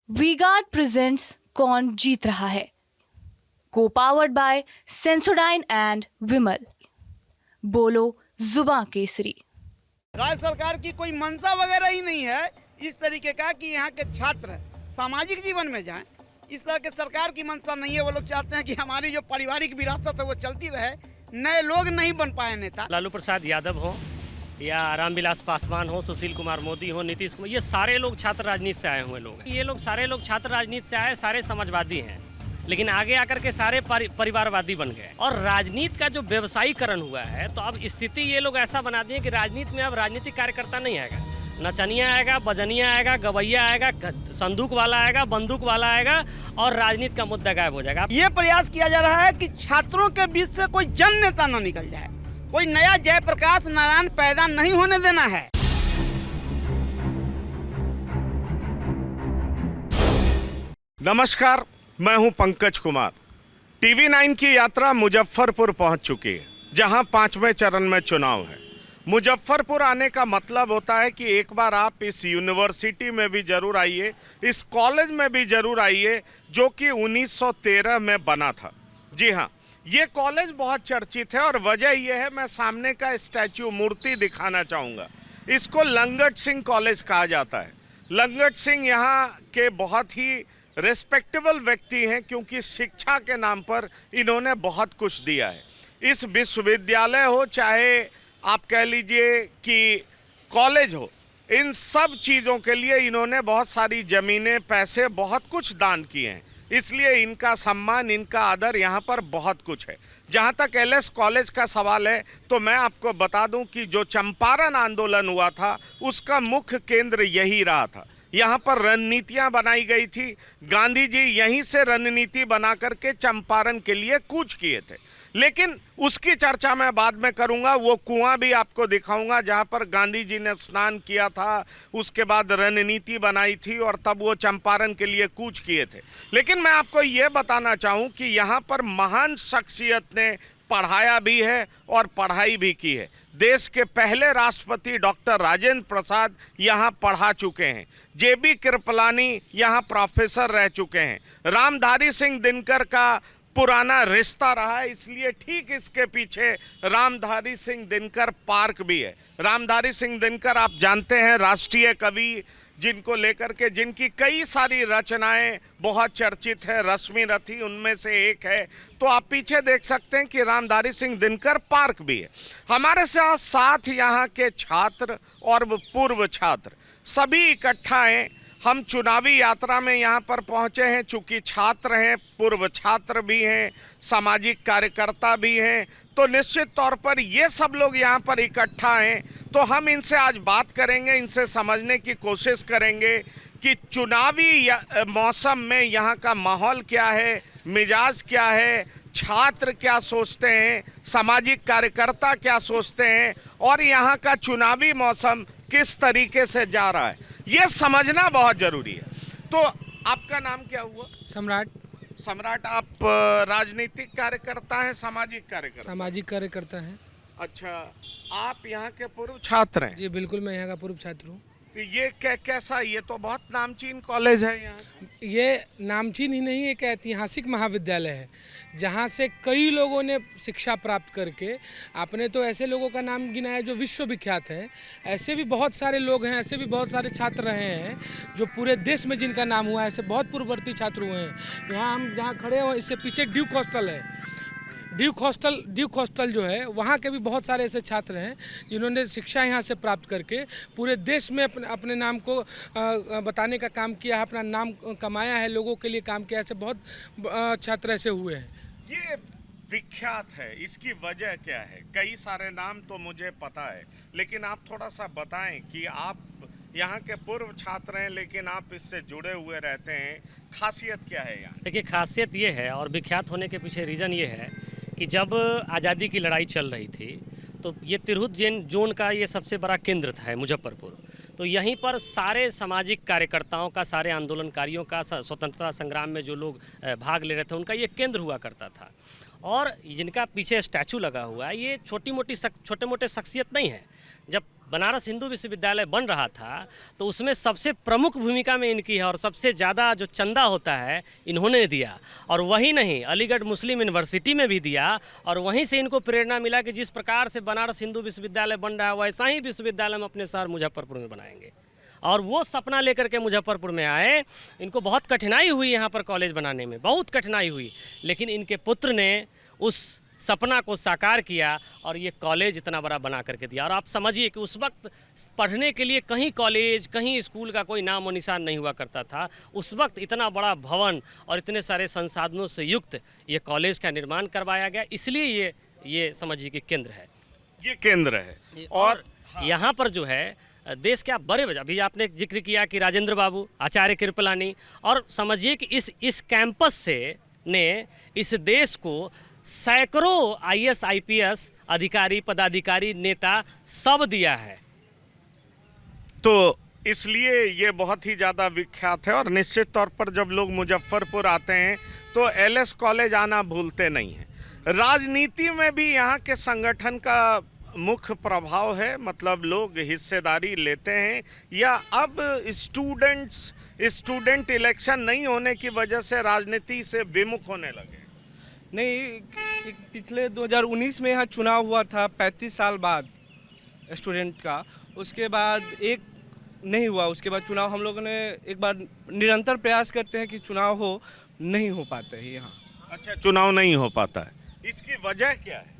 V-Guard presents कौन जीत रहा है, को पावर्ड बाय सेंसोडाइन एंड विमल। बोलो जुबां केसरी। राज्य सरकार की कोई मंशा वगैरह ही नहीं है इस तरीके का कि यहाँ के छात्र सामाजिक जीवन में जाएं। इस तरह के सरकार की मंशा नहीं है। वो लोग चाहते हैं कि हमारी जो पारिवारिक विरासत है वो चलती रहे, नए लोग नहीं बन पाए नेता। लालू प्रसाद यादव हो या रामविलास पासवान हो, सुशील कुमार मोदी हो, नीतीश कुमार, ये सारे लोग छात्र राजनीति से आए हुए लोग हैं। ये लोग सारे लोग छात्र राजनीति से आए, सारे समाजवादी हैं, लेकिन आगे आकर के सारे परिवारवादी बन गए और राजनीति का जो व्यवसायीकरण हुआ है, तो अब स्थिति ये लोग ऐसा बना दिए कि राजनीति में अब राजनीतिक कार्यकर्ता नहीं आएगा, नचनिया आएगा, बजनिया आएगा, गवैया आएगा, संदूक वाला आएगा, बंदूक वाला आएगा और राजनीति का मुद्दा गायब हो जाएगा। ये प्रयास किया जा रहा है कि छात्रों के बीच से कोई जन नेता न निकल जाए, कोई नया जयप्रकाश नारायण पैदा नहीं होने देना है। नमस्कार, मैं हूं पंकज कुमार। टीवी 9 की यात्रा मुजफ्फरपुर पहुंच चुकी है, जहां 5वें चरण में चुनाव है। मुजफ्फरपुर आने का मतलब होता है कि एक बार आप इस यूनिवर्सिटी में भी जरूर आइए, इस कॉलेज में भी जरूर आइए, जो कि 1913 में बना था। जी हाँ, ये कॉलेज बहुत चर्चित है और वजह यह है, मैं सामने का स्टैच्यू मूर्ति दिखाना चाहूँगा। इसको लंगट सिंह कॉलेज कहा जाता है। लंगट सिंह यहाँ के बहुत ही रेस्पेक्टेबल व्यक्ति हैं, क्योंकि शिक्षा के नाम पर इन्होंने बहुत कुछ दिया है। इस विश्वविद्यालय हो, चाहे आप कह लीजिए कि कॉलेज हो, इन सब चीज़ों के लिए इन्होंने बहुत सारी ज़मीनें, पैसे, बहुत कुछ दान किए हैं। इसलिए इनका सम्मान, इनका आदर यहाँ पर बहुत कुछ है। जहाँ तक एलएस कॉलेज का सवाल है, तो मैं आपको बता दूं कि जो चंपारण आंदोलन हुआ था, उसका मुख्य केंद्र यही रहा था। यहाँ पर रणनीतियाँ बनाई गई थी। गांधी जी यहीं से रणनीति बना करके चंपारण के लिए कूच किए थे, लेकिन उसकी चर्चा मैं बाद में करूंगा। वो कुआं भी आपको दिखाऊंगा जहाँ पर गांधी जी ने स्नान किया था, उसके बाद रणनीति बनाई थी और तब वो चंपारण के लिए कूच किए थे। लेकिन मैं आपको ये बताना चाहूँ कि यहाँ पर महान शख्सियत ने पढ़ाया भी है और पढ़ाई भी की है। देश के पहले राष्ट्रपति डॉक्टर राजेंद्र प्रसाद यहाँ पढ़ा चुके हैं। जेबी कृपलानी यहाँ प्रोफेसर रह चुके हैं। रामधारी सिंह दिनकर का पुराना रिश्ता रहा है, इसलिए ठीक इसके पीछे रामधारी सिंह दिनकर पार्क भी है। रामधारी सिंह दिनकर आप जानते हैं, राष्ट्रीय कवि, जिनको लेकर के जिनकी कई सारी रचनाएं बहुत चर्चित है। रश्मि रथी उनमें से एक है। तो आप पीछे देख सकते हैं कि रामधारी सिंह दिनकर पार्क भी है। हमारे साथ यहाँ के छात्र और पूर्व छात्र सभी इकट्ठा हैं। हम चुनावी यात्रा में यहाँ पर पहुँचे हैं, चूँकि छात्र हैं, पूर्व छात्र भी हैं, सामाजिक कार्यकर्ता भी हैं, तो निश्चित तौर पर ये सब लोग यहाँ पर इकट्ठा हैं। तो हम इनसे आज बात करेंगे, इनसे समझने की कोशिश करेंगे कि चुनावी मौसम में यहाँ का माहौल क्या है, मिजाज क्या है, छात्र क्या सोचते हैं, सामाजिक कार्यकर्ता क्या सोचते हैं और यहाँ का चुनावी मौसम किस तरीके से जा रहा है, ये समझना बहुत जरूरी है। तो आपका नाम क्या हुआ? सम्राट। सम्राट, आप राजनीतिक कार्यकर्ता हैं, सामाजिक कार्यकर्ता? सामाजिक कार्यकर्ता हैं। अच्छा, आप यहाँ के पूर्व छात्र हैं? जी बिल्कुल, मैं यहाँ का पूर्व छात्र हूँ। ये कैसा, ये तो बहुत नामचीन कॉलेज है यहाँ। ये नामचीन ही नहीं, एक ऐतिहासिक महाविद्यालय है जहाँ से कई लोगों ने शिक्षा प्राप्त करके, आपने तो ऐसे लोगों का नाम गिनाया जो विश्वविख्यात हैं, ऐसे भी बहुत सारे लोग हैं, ऐसे भी बहुत सारे छात्र रहे हैं जो पूरे देश में जिनका नाम हुआ है। ऐसे बहुत पूर्ववर्ती छात्र हुए हैं। यहाँ हम जहाँ खड़े हैं, इससे पीछे ड्यूक हॉस्टल है। ड्यूक हॉस्टल जो है, वहाँ के भी बहुत सारे ऐसे छात्र हैं जिन्होंने शिक्षा यहाँ से प्राप्त करके पूरे देश में अपने नाम को बताने का काम किया है, अपना नाम कमाया है, लोगों के लिए काम किया। ऐसे बहुत छात्र ऐसे हुए हैं। ये विख्यात है, इसकी वजह क्या है? कई सारे नाम तो मुझे पता है, लेकिन आप थोड़ा सा बताएं कि आप यहाँ के पूर्व छात्र हैं, लेकिन आप इससे जुड़े हुए रहते हैं, खासियत क्या है यहाँ? देखिए, खासियत ये है और विख्यात होने के पीछे रीज़न ये है कि जब आज़ादी की लड़ाई चल रही थी, तो ये तिरहुत जोन का ये सबसे बड़ा केंद्र था, मुजफ्फरपुर। तो यहीं पर सारे सामाजिक कार्यकर्ताओं का, सारे आंदोलनकारियों का, स्वतंत्रता संग्राम में जो लोग भाग ले रहे थे, उनका ये केंद्र हुआ करता था। और जिनका पीछे स्टैचू लगा हुआ है, ये छोटे मोटे शख्सियत नहीं है। जब बनारस हिंदू विश्वविद्यालय बन रहा था तो उसमें सबसे प्रमुख भूमिका में इनकी है और सबसे ज़्यादा जो चंदा होता है इन्होंने दिया। और वही नहीं, अलीगढ़ मुस्लिम यूनिवर्सिटी में भी दिया और वहीं से इनको प्रेरणा मिला कि जिस प्रकार से बनारस हिंदू विश्वविद्यालय बन रहा है वैसा ही विश्वविद्यालय हम अपने शहर मुजफ्फरपुर में बनाएंगे। और वो सपना लेकर के मुजफ्फरपुर में आए। इनको बहुत कठिनाई हुई यहाँ पर कॉलेज बनाने में, बहुत कठिनाई हुई, लेकिन इनके पुत्र ने उस सपना को साकार किया और ये कॉलेज इतना बड़ा बना करके दिया। और आप समझिए कि उस वक्त पढ़ने के लिए कहीं कॉलेज, कहीं स्कूल का कोई नाम और निशान नहीं हुआ करता था। उस वक्त इतना बड़ा भवन और इतने सारे संसाधनों से युक्त ये कॉलेज का निर्माण करवाया गया, इसलिए ये समझिए कि केंद्र है, ये केंद्र है। और यहाँ पर जो है देश के बड़े अभी आपने जिक्र किया कि राजेंद्र बाबू, आचार्य कृपलानी, और समझिए कि इस कैंपस से ने इस देश को सैकड़ों आईएएस आईपीएस अधिकारी, पदाधिकारी, नेता सब दिया है। तो इसलिए ये बहुत ही ज़्यादा विख्यात है। और निश्चित तौर पर जब लोग मुजफ्फरपुर आते हैं तो एलएस कॉलेज आना भूलते नहीं हैं। राजनीति में भी यहाँ के संगठन का मुख्य प्रभाव है, मतलब लोग हिस्सेदारी लेते हैं, या अब स्टूडेंट इलेक्शन नहीं होने की वजह से राजनीति से विमुख होने लगे? नहीं, पिछले 2019 में यहाँ चुनाव हुआ था 35 साल बाद स्टूडेंट का, उसके बाद एक नहीं हुआ। उसके बाद चुनाव हम लोगों ने एक बार निरंतर प्रयास करते हैं कि चुनाव हो, नहीं हो पाता है यहाँ। अच्छा, चुनाव नहीं हो पाता है, इसकी वजह क्या है?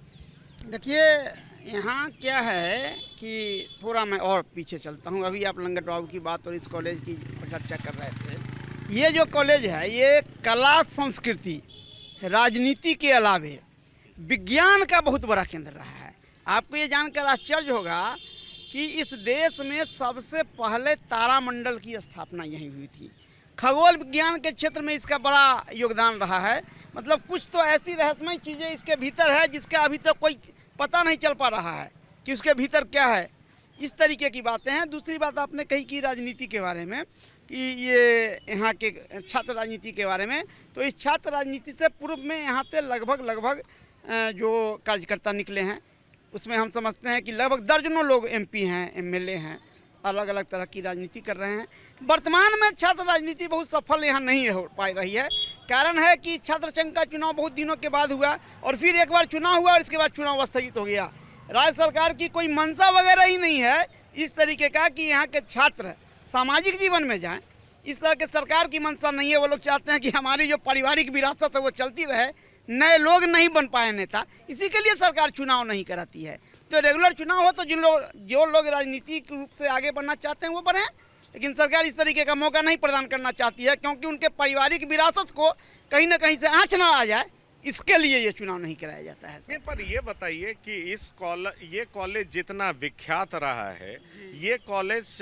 देखिए, यहाँ क्या है कि थोड़ा मैं और पीछे चलता हूँ। अभी आप लंगट बाबू की बात और इस कॉलेज की चर्चा कर रहे थे। ये जो कॉलेज है ये कला, संस्कृति, राजनीति के अलावे विज्ञान का बहुत बड़ा केंद्र रहा है। आपको ये जानकर आश्चर्य होगा कि इस देश में सबसे पहले तारामंडल की स्थापना यहीं हुई थी। खगोल विज्ञान के क्षेत्र में इसका बड़ा योगदान रहा है। मतलब कुछ तो ऐसी रहस्यमय चीज़ें इसके भीतर है जिसका अभी तक कोई पता नहीं चल पा रहा है कि उसके भीतर क्या है। इस तरीके की बातें हैं। दूसरी बात आपने कही कि राजनीति के बारे में, कि ये यहाँ के छात्र राजनीति के बारे में, तो इस छात्र राजनीति से पूर्व में यहाँ से लगभग जो कार्यकर्ता निकले हैं उसमें हम समझते हैं कि लगभग दर्जनों लोग एमपी हैं, एमएलए हैं, अलग अलग तरह की राजनीति कर रहे हैं। वर्तमान में छात्र राजनीति बहुत सफल यहाँ नहीं हो पा रही है। कारण है कि छात्र संघ का चुनाव बहुत दिनों के बाद हुआ और फिर एक बार चुनाव हुआ और इसके बाद चुनाव स्थगित हो गया। राज्य सरकार की कोई मंशा वगैरह ही नहीं है इस तरीके का कि यहाँ के छात्र सामाजिक जीवन में जाएं। इस तरह के सरकार की मंशा नहीं है। वो लोग चाहते हैं कि हमारी जो पारिवारिक विरासत है वो चलती रहे, नए लोग नहीं बन पाए नेता, इसी के लिए सरकार चुनाव नहीं कराती है। तो रेगुलर चुनाव हो तो जो लोग राजनीतिक रूप से आगे बढ़ना चाहते हैं वो बढ़ें, लेकिन सरकार इस तरीके का मौका नहीं प्रदान करना चाहती है क्योंकि उनके पारिवारिक विरासत को कहीं ना कहीं से आँच ना आ जाए, इसके लिए ये चुनाव नहीं कराया जाता है। नहीं, पर ये बताइए कि ये कॉलेज जितना विख्यात रहा है, ये कॉलेज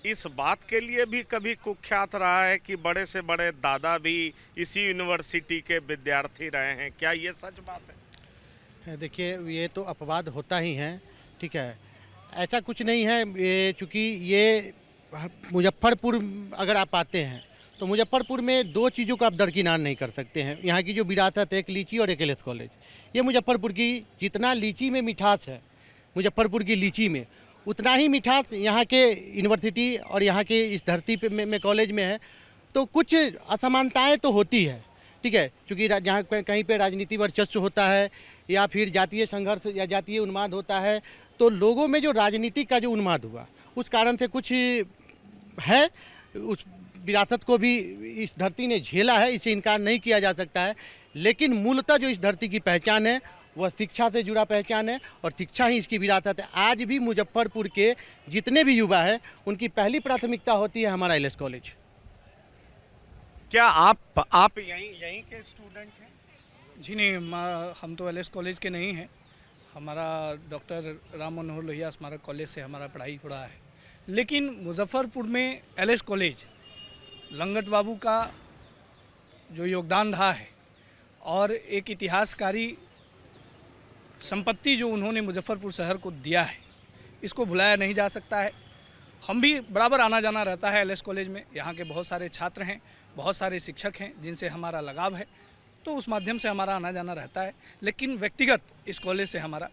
इस बात के लिए भी कभी कुख्यात रहा है कि बड़े से बड़े दादा भी इसी यूनिवर्सिटी के विद्यार्थी रहे हैं, क्या ये सच बात है? देखिए, ये तो अपवाद होता ही है, ठीक है, ऐसा कुछ नहीं है। ये चूँकि ये मुजफ्फरपुर अगर आप आते हैं तो मुजफ्फरपुर में दो चीज़ों को आप दरकिनार नहीं कर सकते हैं। यहाँ की जो विरासत है, एक लीची और एक एलएस कॉलेज। ये मुजफ्फरपुर की जितना लीची में मिठास है, मुजफ्फरपुर की लीची में उतना ही मिठास यहाँ के यूनिवर्सिटी और यहाँ के इस धरती पे में कॉलेज में है। तो कुछ असमानताएं तो होती है, ठीक है, क्योंकि जहाँ कहीं पे राजनीति वर्चस्व होता है या फिर जातीय संघर्ष या जातीय उन्माद होता है, तो लोगों में जो राजनीति का जो उन्माद हुआ उस कारण से कुछ है, उस विरासत को भी इस धरती ने झेला है, इसे इनकार नहीं किया जा सकता है। लेकिन मूलतः जो इस धरती की पहचान है वह शिक्षा से जुड़ा पहचान है और शिक्षा ही इसकी विरासत है। आज भी मुजफ्फरपुर के जितने भी युवा हैं उनकी पहली प्राथमिकता होती है हमारा एलएस कॉलेज। क्या आप यहीं के स्टूडेंट हैं? जी नहीं, हम तो एलएस कॉलेज के नहीं हैं। हमारा डॉक्टर राम मनोहर लोहिया स्मारक कॉलेज से हमारा पढ़ाई हुआ है। लेकिन मुजफ्फरपुर में एलएस कॉलेज लंगट बाबू का जो योगदान रहा है और एक इतिहासकारी संपत्ति जो उन्होंने मुजफ्फरपुर शहर को दिया है, इसको भुलाया नहीं जा सकता है। हम भी बराबर आना जाना रहता है एलएस कॉलेज में। यहाँ के बहुत सारे छात्र हैं, बहुत सारे शिक्षक हैं जिनसे हमारा लगाव है, तो उस माध्यम से हमारा आना जाना रहता है। लेकिन व्यक्तिगत इस कॉलेज से हमारा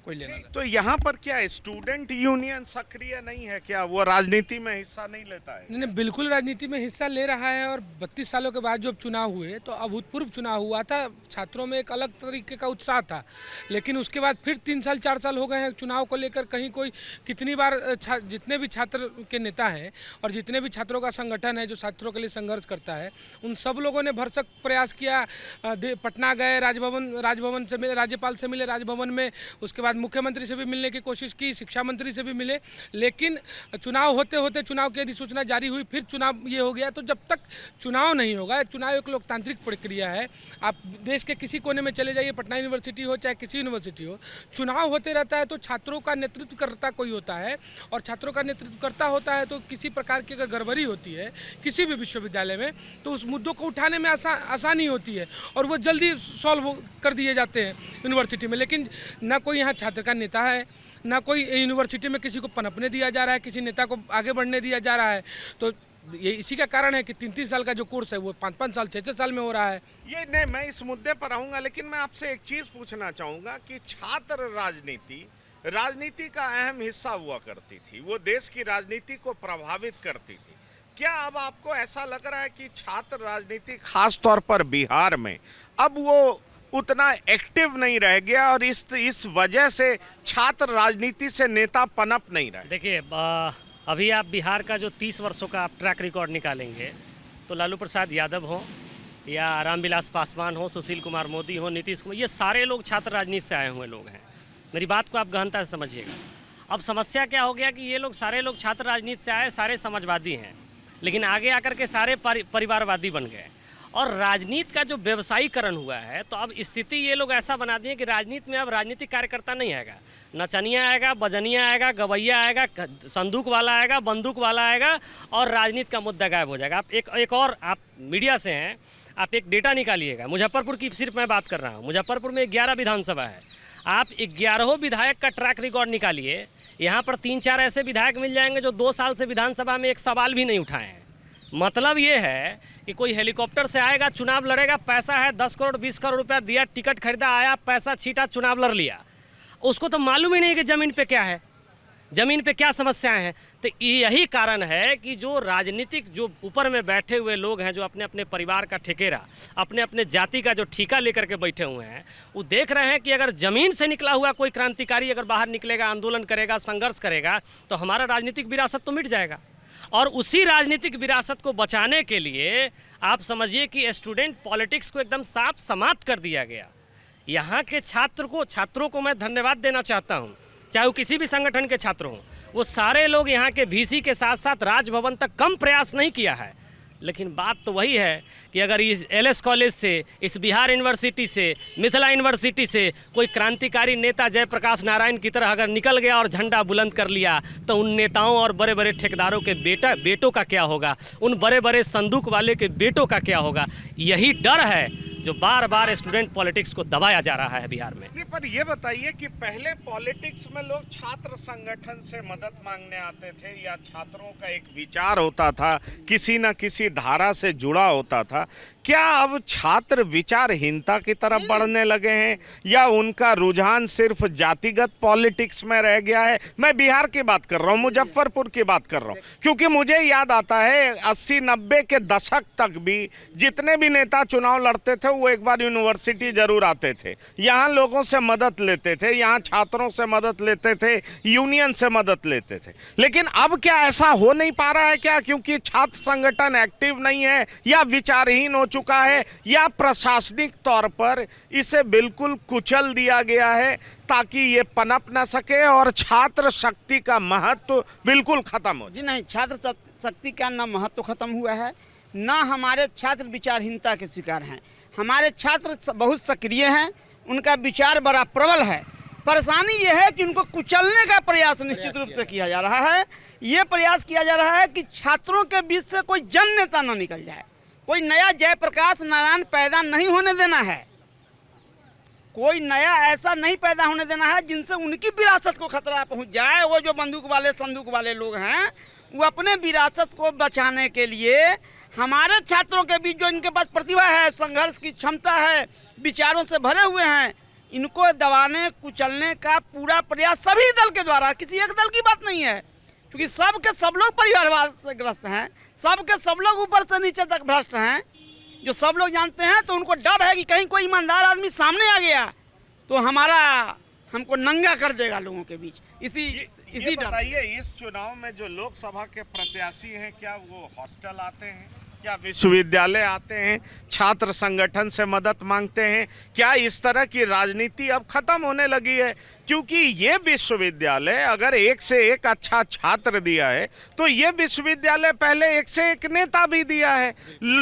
कोई लेना देना। तो यहाँ पर क्या स्टूडेंट यूनियन सक्रिय नहीं है क्या? वो राजनीति में हिस्सा नहीं लेता है? नहीं, बिल्कुल राजनीति में हिस्सा ले रहा है। और 32 सालों के बाद जब चुनाव हुए तो अभूतपूर्व चुनाव हुआ था, छात्रों में एक अलग तरीके का उत्साह था। लेकिन उसके बाद फिर 3 साल 4 साल हो गए हैं चुनाव को लेकर, कहीं कोई कितनी बार जितने भी छात्र के नेता हैं और जितने भी छात्रों का संगठन है जो छात्रों के लिए संघर्ष करता है, उन सब लोगों ने भरसक प्रयास किया। पटना गए, राजभवन से मिले, राज्यपाल से मिले राजभवन में, उसके बाद मुख्यमंत्री से भी मिलने की कोशिश की, शिक्षा मंत्री से भी मिले। लेकिन चुनाव होते होते चुनाव की अधिसूचना जारी हुई, फिर चुनाव ये हो गया। तो जब तक चुनाव नहीं होगा, चुनाव एक लोकतांत्रिक प्रक्रिया है। आप देश के किसी कोने में चले जाइए, पटना यूनिवर्सिटी हो चाहे किसी यूनिवर्सिटी हो, चुनाव होते रहता है तो छात्रों का नेतृत्व करता कोई होता है। और छात्रों का नेतृत्व करता होता है तो किसी प्रकार की अगर गड़बड़ी होती है किसी भी विश्वविद्यालय में, तो उस मुद्दों को उठाने में आसानी होती है और वो जल्दी सॉल्व कर दिए जाते हैं यूनिवर्सिटी में। लेकिन ना कोई यहाँ छात्र का नेता है, ना कोई यूनिवर्सिटी में किसी को पनपने दिया जा रहा है, किसी नेता को आगे बढ़ने दिया जा रहा है। तो ये इसी का कारण है कि 3-3 साल का जो कोर्स है वो 5-5 साल 6-6 साल में हो रहा है। ये नहीं, मैं इस मुद्दे पर आऊंगा, लेकिन मैं आपसे एक चीज पूछना चाहूंगा कि छात्र राजनीति का अहम हिस्सा हुआ करती थी, वो देश की राजनीति को प्रभावित करती थी। क्या अब आपको ऐसा लग रहा है कि छात्र राजनीति खास तौर पर बिहार में अब वो उतना एक्टिव नहीं रह गया और इस वजह से छात्र राजनीति से नेता पनप नहीं रहे? देखिए, अभी आप बिहार का जो 30 वर्षों का आप ट्रैक रिकॉर्ड निकालेंगे तो लालू प्रसाद यादव हो या रामविलास पासवान हो, सुशील कुमार मोदी हो, नीतीश कुमार, ये सारे लोग छात्र राजनीति से आए हुए लोग हैं। मेरी बात को आप गहनता से समझिएगा। अब समस्या क्या हो गया कि ये लोग सारे लोग छात्र राजनीति से आए, सारे समाजवादी हैं, लेकिन आगे आकर के सारे परिवारवादी बन गए और राजनीति का जो व्यवसायीकरण हुआ है, तो अब स्थिति ये लोग ऐसा बना दिए कि राजनीति में अब राजनीतिक कार्यकर्ता नहीं आएगा, नचनिया आएगा, बजनिया आएगा, गवैया आएगा, संदूक वाला आएगा, बंदूक वाला आएगा और राजनीति का मुद्दा गायब हो जाएगा। आप एक और, आप मीडिया से हैं, आप एक डेटा निकालिएगा। मुजफ्फरपुर की सिर्फ मैं बात कर रहा हूँ। मुजफ्फरपुर में 11 विधानसभा है, आप 11 विधायक का ट्रैक रिकॉर्ड निकालिए। यहाँ पर 3-4 ऐसे विधायक मिल जाएंगे जो 2 साल से विधानसभा में एक सवाल भी नहीं उठाए हैं। मतलब ये है कि कोई हेलीकॉप्टर से आएगा, चुनाव लड़ेगा, पैसा है 10 करोड़ 20 करोड़ रुपया दिया, टिकट खरीदा, आया, पैसा छीटा, चुनाव लड़ लिया। उसको तो मालूम ही नहीं कि ज़मीन पे क्या है, ज़मीन पे क्या समस्याएं हैं। तो यही कारण है कि जो राजनीतिक जो ऊपर में बैठे हुए लोग हैं, जो अपने अपने परिवार का ठेकेरा, अपने अपने जाति का जो ठेका लेकर के बैठे हुए हैं, वो देख रहे हैं कि अगर ज़मीन से निकला हुआ कोई क्रांतिकारी अगर बाहर निकलेगा, आंदोलन करेगा, संघर्ष करेगा, तो हमारा राजनीतिक विरासत तो मिट जाएगा। और उसी राजनीतिक विरासत को बचाने के लिए आप समझिए कि स्टूडेंट पॉलिटिक्स को एकदम साफ समाप्त कर दिया गया। यहाँ के छात्रों को मैं धन्यवाद देना चाहता हूँ, चाहे वो किसी भी संगठन के छात्र हों। वो सारे लोग यहाँ के वीसी के साथ साथ राजभवन तक कम प्रयास नहीं किया है। लेकिन बात तो वही है कि अगर इस एलएस कॉलेज से, इस बिहार यूनिवर्सिटी से, मिथिला यूनिवर्सिटी से कोई क्रांतिकारी नेता जयप्रकाश नारायण की तरह अगर निकल गया और झंडा बुलंद कर लिया, तो उन नेताओं और बड़े बड़े ठेकेदारों के बेटों का क्या होगा, उन बड़े बड़े संदूक वाले के बेटों का क्या होगा। यही डर है जो बार बार स्टूडेंट पॉलिटिक्स को दबाया जा रहा है बिहार में। नहीं, पर ये बताइए कि पहले पॉलिटिक्स में लोग छात्र संगठन से मदद मांगने आते थे या छात्रों का एक विचार होता था, किसी न किसी धारा से जुड़ा होता था। क्या अब छात्र विचारहीनता की तरफ बढ़ने लगे हैं या उनका रुझान सिर्फ जातिगत पॉलिटिक्स में रह गया है? मैं बिहार की बात कर रहा हूँ, मुजफ्फरपुर की बात कर रहा हूँ, क्योंकि मुझे याद आता है 80-90 के दशक तक भी जितने भी नेता चुनाव लड़ते थे वो एक बार यूनिवर्सिटी जरूर आते थे, यहाँ लोगों से मदद लेते थे, यहाँ छात्रों से मदद लेते थे, यूनियन से मदद लेते थे। लेकिन अब क्या ऐसा हो नहीं पा रहा है क्या? क्योंकि छात्र संगठन एक्टिव नहीं है या विचारहीन हो चुका है या प्रशासनिक तौर पर इसे बिल्कुल कुचल दिया गया है ताकि ये पनप ना सके और छात्र शक्ति का महत्व बिल्कुल खत्म हो? जी नहीं, छात्र शक्ति का ना महत्व खत्म हुआ है, ना हमारे छात्र विचारहीनता के शिकार हैं। हमारे छात्र बहुत सक्रिय हैं, उनका विचार बड़ा प्रबल है। परेशानी ये है कि उनको कुचलने का प्रयास निश्चित रूप से किया जा रहा है। ये प्रयास किया जा रहा है कि छात्रों के बीच से कोई जन नेता न निकल जाए, कोई नया जयप्रकाश नारायण पैदा नहीं होने देना है, कोई नया ऐसा नहीं पैदा होने देना है जिनसे उनकी विरासत को खतरा पहुंच जाए। वो जो बंदूक वाले संदूक वाले लोग हैं, वो अपने विरासत को बचाने के लिए हमारे छात्रों के बीच जो इनके पास प्रतिभा है, संघर्ष की क्षमता है, विचारों से भरे हुए हैं, इनको दबाने कुचलने का पूरा प्रयास सभी दल के द्वारा, किसी एक दल की बात नहीं है, क्योंकि सब के सब लोग परिवारवाद से ग्रस्त हैं, सब के सब लोग ऊपर से नीचे तक भ्रष्ट हैं, जो सब लोग जानते हैं। तो उनको डर है कि कहीं कोई ईमानदार आदमी सामने आ गया तो हमको नंगा कर देगा लोगों के बीच। इसी डर। बताइए, इस चुनाव में जो लोकसभा के प्रत्याशी हैं, क्या वो हॉस्टल आते हैं, क्या विश्वविद्यालय आते हैं, छात्र संगठन से मदद मांगते हैं? क्या इस तरह की राजनीति अब खत्म होने लगी है? क्योंकि ये विश्वविद्यालय अगर एक से एक अच्छा छात्र दिया है तो ये विश्वविद्यालय पहले एक से एक नेता भी दिया है।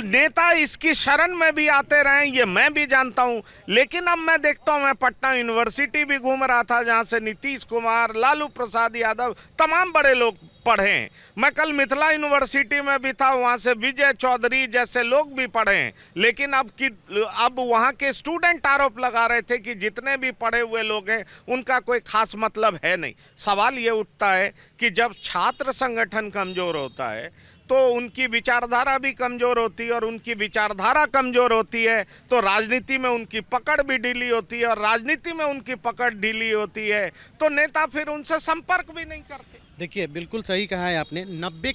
नेता इसकी शरण में भी आते रहे, ये मैं भी जानता हूँ। लेकिन अब मैं देखता हूँ, मैं पटना यूनिवर्सिटी भी घूम रहा था, जहाँ से नीतीश कुमार, लालू प्रसाद यादव, तमाम बड़े लोग पढ़े हैं। मैं कल मिथिला यूनिवर्सिटी में भी था, वहाँ से विजय चौधरी जैसे लोग भी पढ़े हैं। लेकिन अब वहाँ के स्टूडेंट आरोप लगा रहे थे कि जितने भी पढ़े हुए लोग हैं उनका कोई खास मतलब है नहीं। सवाल ये उठता है कि जब छात्र संगठन कमज़ोर होता है तो उनकी विचारधारा भी कमज़ोर होती है, और उनकी विचारधारा कमज़ोर होती है तो राजनीति में उनकी पकड़ भी ढीली होती है, और राजनीति में उनकी पकड़ ढीली होती है तो नेता फिर उनसे संपर्क भी नहीं करते। देखिए, बिल्कुल सही कहा है आपने। 90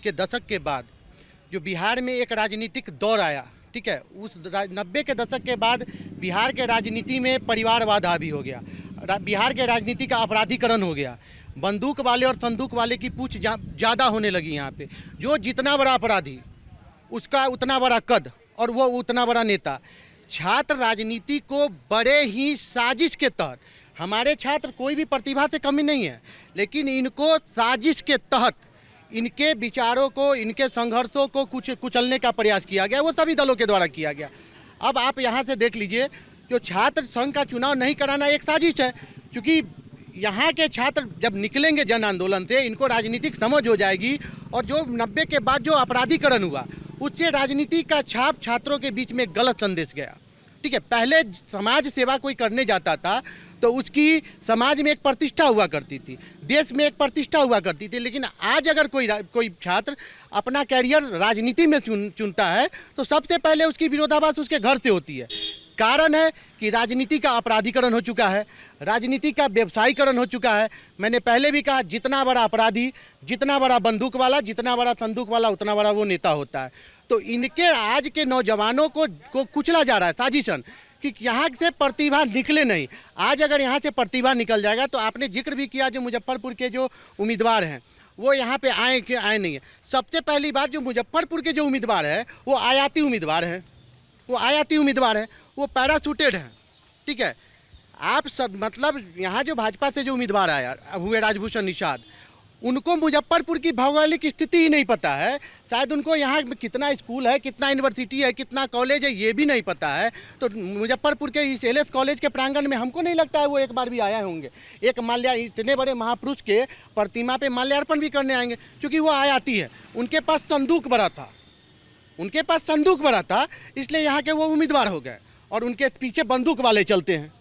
के दशक के बाद जो बिहार में एक राजनीतिक दौर आया, ठीक है, उस 90 के दशक के बाद बिहार के राजनीति में परिवारवाद हावी हो गया, बिहार के राजनीति का अपराधीकरण हो गया, बंदूक वाले और संदूक वाले की पूछ ज़्यादा होने लगी यहाँ पे। जो जितना बड़ा अपराधी उसका उतना बड़ा कद और वो उतना बड़ा नेता। छात्र राजनीति को बड़े ही साजिश के तहत, हमारे छात्र कोई भी प्रतिभा से कमी नहीं है, लेकिन इनको साजिश के तहत इनके विचारों को, इनके संघर्षों को कुचलने का प्रयास किया गया, वो सभी दलों के द्वारा किया गया। अब आप यहाँ से देख लीजिए, जो छात्र संघ का चुनाव नहीं कराना एक साजिश है, क्योंकि यहाँ के छात्र जब निकलेंगे जन आंदोलन से, इनको राजनीतिक समझ हो जाएगी, और जो 90 के बाद जो अपराधीकरण हुआ उससे राजनीति का छाप छात्रों के बीच में गलत संदेश गया। ठीक है, पहले समाज सेवा कोई करने जाता था तो उसकी समाज में एक प्रतिष्ठा हुआ करती थी, देश में एक प्रतिष्ठा हुआ करती थी। लेकिन आज अगर कोई छात्र अपना कैरियर राजनीति में चुनता है तो सबसे पहले उसकी विरोधाभास उसके घर से होती है। कारण है कि राजनीति का अपराधीकरण हो चुका है, राजनीति का व्यवसायीकरण हो चुका है। मैंने पहले भी कहा, जितना बड़ा अपराधी, जितना बड़ा बंदूक वाला, जितना बड़ा संदूक वाला, उतना बड़ा वो नेता होता है। तो इनके आज के नौजवानों को कुचला जा रहा है साजिशन, कि यहाँ से प्रतिभा निकले नहीं। आज अगर यहाँ से प्रतिभा निकल जाएगा, तो आपने जिक्र भी किया जो मुजफ्फरपुर के जो उम्मीदवार हैं वो यहाँ पे आए नहीं है। सबसे पहली बात, जो मुजफ्फरपुर के जो उम्मीदवार है वो आयाती उम्मीदवार हैं, वो पैराशूटेड हैं। ठीक है, आप सब मतलब यहाँ जो भाजपा से जो उम्मीदवार आया हुए राजभूषण निषाद, उनको मुजफ्फरपुर की भौगोलिक स्थिति ही नहीं पता है। शायद उनको यहाँ कितना स्कूल है, कितना यूनिवर्सिटी है, कितना कॉलेज है, ये भी नहीं पता है। तो मुजफ्फरपुर के इस एलएस कॉलेज के प्रांगण में हमको नहीं लगता है वो एक बार भी आए होंगे। एक इतने बड़े महापुरुष के प्रतिमा पे माल्यार्पण भी करने आएंगे, क्योंकि वो आयाती है। उनके पास संदूक बड़ा था, इसलिए यहाँ के वो उम्मीदवार हो गए, और उनके पीछे बंदूक वाले चलते हैं।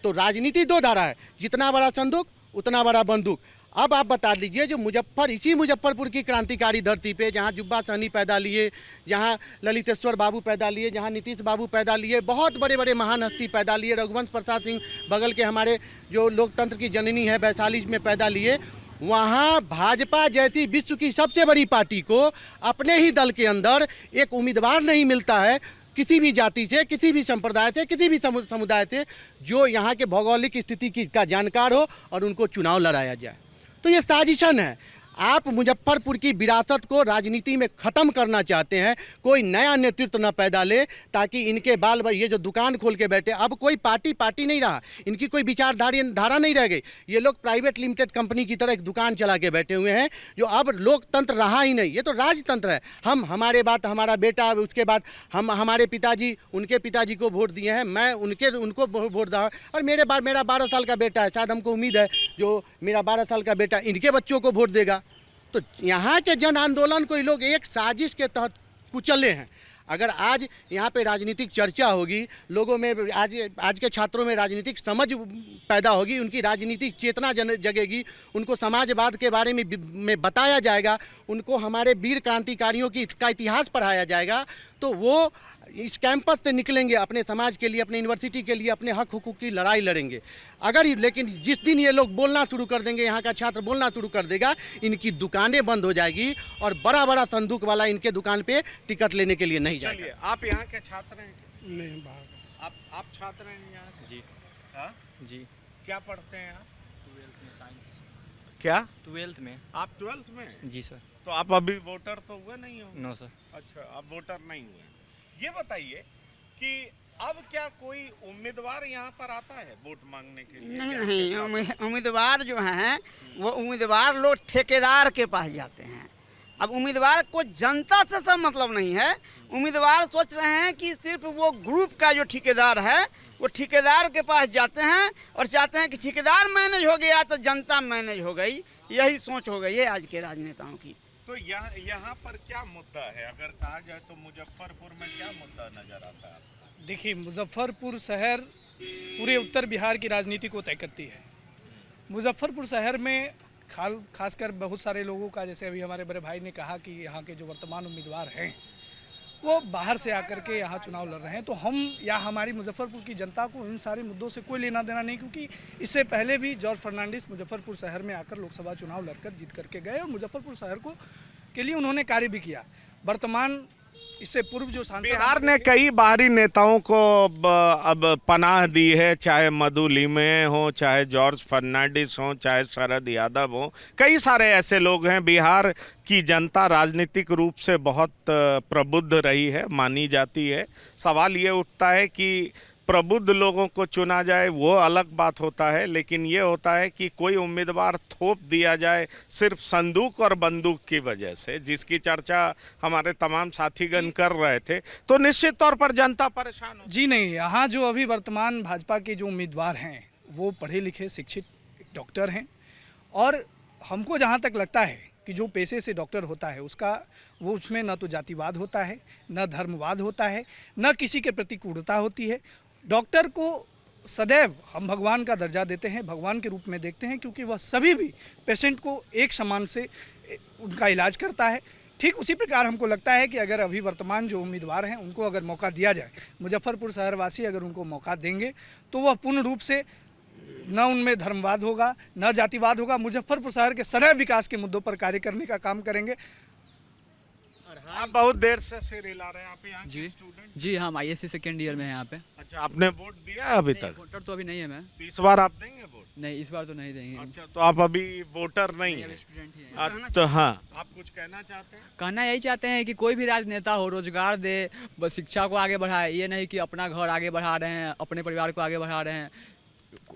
तो राजनीति दो धारा है, जितना बड़ा संदूक उतना बड़ा बंदूक। अब आप बता दीजिए, जो इसी मुजफ्फरपुर की क्रांतिकारी धरती पे, जहाँ जुब्बा सहनी पैदा लिए, जहाँ ललितेश्वर बाबू पैदा लिए, जहाँ नीतीश बाबू पैदा लिए, बहुत बड़े बड़े महान हस्ती पैदा लिए, रघुवंश प्रसाद सिंह बगल के हमारे जो लोकतंत्र की जननी है वैशाली में पैदा लिए, वहाँ भाजपा जैसी विश्व की सबसे बड़ी पार्टी को अपने ही दल के अंदर एक उम्मीदवार नहीं मिलता है, किसी भी जाति से, किसी भी संप्रदाय से, किसी भी समुदाय से, जो यहाँ के भौगोलिक स्थिति का जानकार हो और उनको चुनाव लड़ाया जाए। तो ये साजिशन है। आप मुजफ्फरपुर की विरासत को राजनीति में ख़त्म करना चाहते हैं, कोई नया नेतृत्व न पैदा ले, ताकि इनके बाल ये जो दुकान खोल के बैठे, अब कोई पार्टी नहीं रहा, इनकी कोई विचारधारा नहीं रह गई। ये लोग प्राइवेट लिमिटेड कंपनी की तरह एक दुकान चला के बैठे हुए हैं, जो अब लोकतंत्र रहा ही नहीं। ये तो राजतंत्र है। हमारे बात हमारा बेटा, उसके बाद हमारे पिताजी उनके पिताजी को वोट दिए हैं, मैं उनको वोट दूँ, और मेरा 12 साल का बेटा है, शायद हमको उम्मीद है जो मेरा 12 साल का बेटा इनके बच्चों को वोट देगा। तो यहाँ के जन आंदोलन को ये लोग एक साजिश के तहत कुचले हैं। अगर आज यहाँ पे राजनीतिक चर्चा होगी, लोगों में आज के छात्रों में राजनीतिक समझ पैदा होगी, उनकी राजनीतिक चेतना जगेगी, उनको समाजवाद के बारे में बताया जाएगा, उनको हमारे वीर क्रांतिकारियों का इतिहास पढ़ाया जाएगा, तो वो इस कैंपस से निकलेंगे, अपने समाज के लिए, अपने यूनिवर्सिटी के लिए, अपने हक हुकूक की लड़ाई लड़ेंगे। लेकिन जिस दिन ये लोग बोलना शुरू कर देंगे, यहाँ का छात्र बोलना शुरू कर देगा, इनकी दुकानें बंद हो जाएगी और बड़ा बड़ा संदूक वाला इनके दुकान पे टिकट लेने के लिए नहीं जाएगा। चलिए, आप यहाँ के छात्र हैं? नहीं, बाहर आप छात्र हैं यहाँ के? जी हाँ? जी। क्या पढ़ते हैं आप? 12th में साइंस। क्या? 12th में। आप 12th में? जी सर। तो आप अभी वोटर तो हुए नहीं हो? No sir. अच्छा, आप वोटर नहीं हुए। ये बताइए कि अब क्या कोई उम्मीदवार यहाँ पर आता है वोट मांगने के लिए? नहीं, उम्मीदवार जो हैं वो उम्मीदवार लोग ठेकेदार के पास जाते हैं। अब उम्मीदवार को जनता से सर मतलब नहीं है। उम्मीदवार सोच रहे हैं कि सिर्फ वो ग्रुप का जो ठेकेदार है वो ठेकेदार के पास जाते हैं और चाहते हैं कि ठेकेदार मैनेज हो गया तो जनता मैनेज हो गई। यही सोच हो गई है आज के राजनेताओं की। तो यहाँ पर क्या मुद्दा है? अगर कहा जाए तो मुजफ्फरपुर में क्या मुद्दा नजर आता है? देखिए, मुजफ्फरपुर शहर पूरे उत्तर बिहार की राजनीति को तय करती है। मुजफ्फरपुर शहर में खासकर बहुत सारे लोगों का, जैसे अभी हमारे बड़े भाई ने कहा कि यहाँ के जो वर्तमान उम्मीदवार हैं वो बाहर से आकर के यहाँ चुनाव लड़ रहे हैं, तो हम या हमारी मुजफ्फरपुर की जनता को इन सारे मुद्दों से कोई लेना देना नहीं, क्योंकि इससे पहले भी जॉर्ज फर्नांडिस मुजफ्फरपुर शहर में आकर लोकसभा चुनाव लड़कर जीत करके गए और मुजफ्फरपुर शहर के लिए उन्होंने कार्य भी किया। वर्तमान इससे पूर्व जो सांसद बिहार ने कई बाहरी नेताओं को अब पनाह दी है, चाहे मधु लिमे हो, चाहे जॉर्ज फर्नांडिस हो, चाहे शरद यादव हो। कई सारे ऐसे लोग हैं। बिहार की जनता राजनीतिक रूप से बहुत प्रबुद्ध रही है, मानी जाती है। सवाल ये उठता है कि प्रबुद्ध लोगों को चुना जाए वो अलग बात होता है, लेकिन ये होता है कि कोई उम्मीदवार थोप दिया जाए सिर्फ संदूक और बंदूक की वजह से, जिसकी चर्चा हमारे तमाम साथीगण कर रहे थे, तो निश्चित तौर पर जनता परेशान हो। जी नहीं, यहाँ जो अभी वर्तमान भाजपा के जो उम्मीदवार हैं वो पढ़े लिखे शिक्षित डॉक्टर हैं और हमको जहाँ तक लगता है कि जो पेशे से डॉक्टर होता है उसमें न तो जातिवाद होता है, न धर्मवाद होता है, न किसी के प्रति क्रूरता होती है। डॉक्टर को सदैव हम भगवान का दर्जा देते हैं, भगवान के रूप में देखते हैं, क्योंकि वह सभी भी पेशेंट को एक समान से उनका इलाज करता है। ठीक उसी प्रकार हमको लगता है कि अगर अभी वर्तमान जो उम्मीदवार हैं उनको अगर मौका दिया जाए, मुजफ्फरपुर शहरवासी अगर उनको मौका देंगे तो वह पूर्ण रूप से न उनमें धर्मवाद होगा, न जातिवाद होगा। मुजफ्फरपुर शहर के सदैव विकास के मुद्दों पर कार्य करने का काम करेंगे। आप बहुत देर से सिर हिला रहे हैं। आप यहाँ जी स्टूडेंट? जी, हम आईएससी सेकेंड ईयर में हैं यहाँ पे। अच्छा, आपने वोट दिया है अभी तक? वोटर तो अभी नहीं है मैं। इस बार आप देंगे वोट? नहीं, इस बार तो नहीं देंगे। अच्छा, तो आप अभी वोटर नहीं है? स्टूडेंट ही हैं। तो हाँ, आप कुछ कहना चाहते हैं? कहना यही चाहते हैं कि कोई भी राजनेता हो, रोजगार दे, बस शिक्षा को आगे बढ़ाए। ये नहीं कि अपना घर आगे बढ़ा रहे हैं, अपने परिवार को आगे बढ़ा रहे हैं,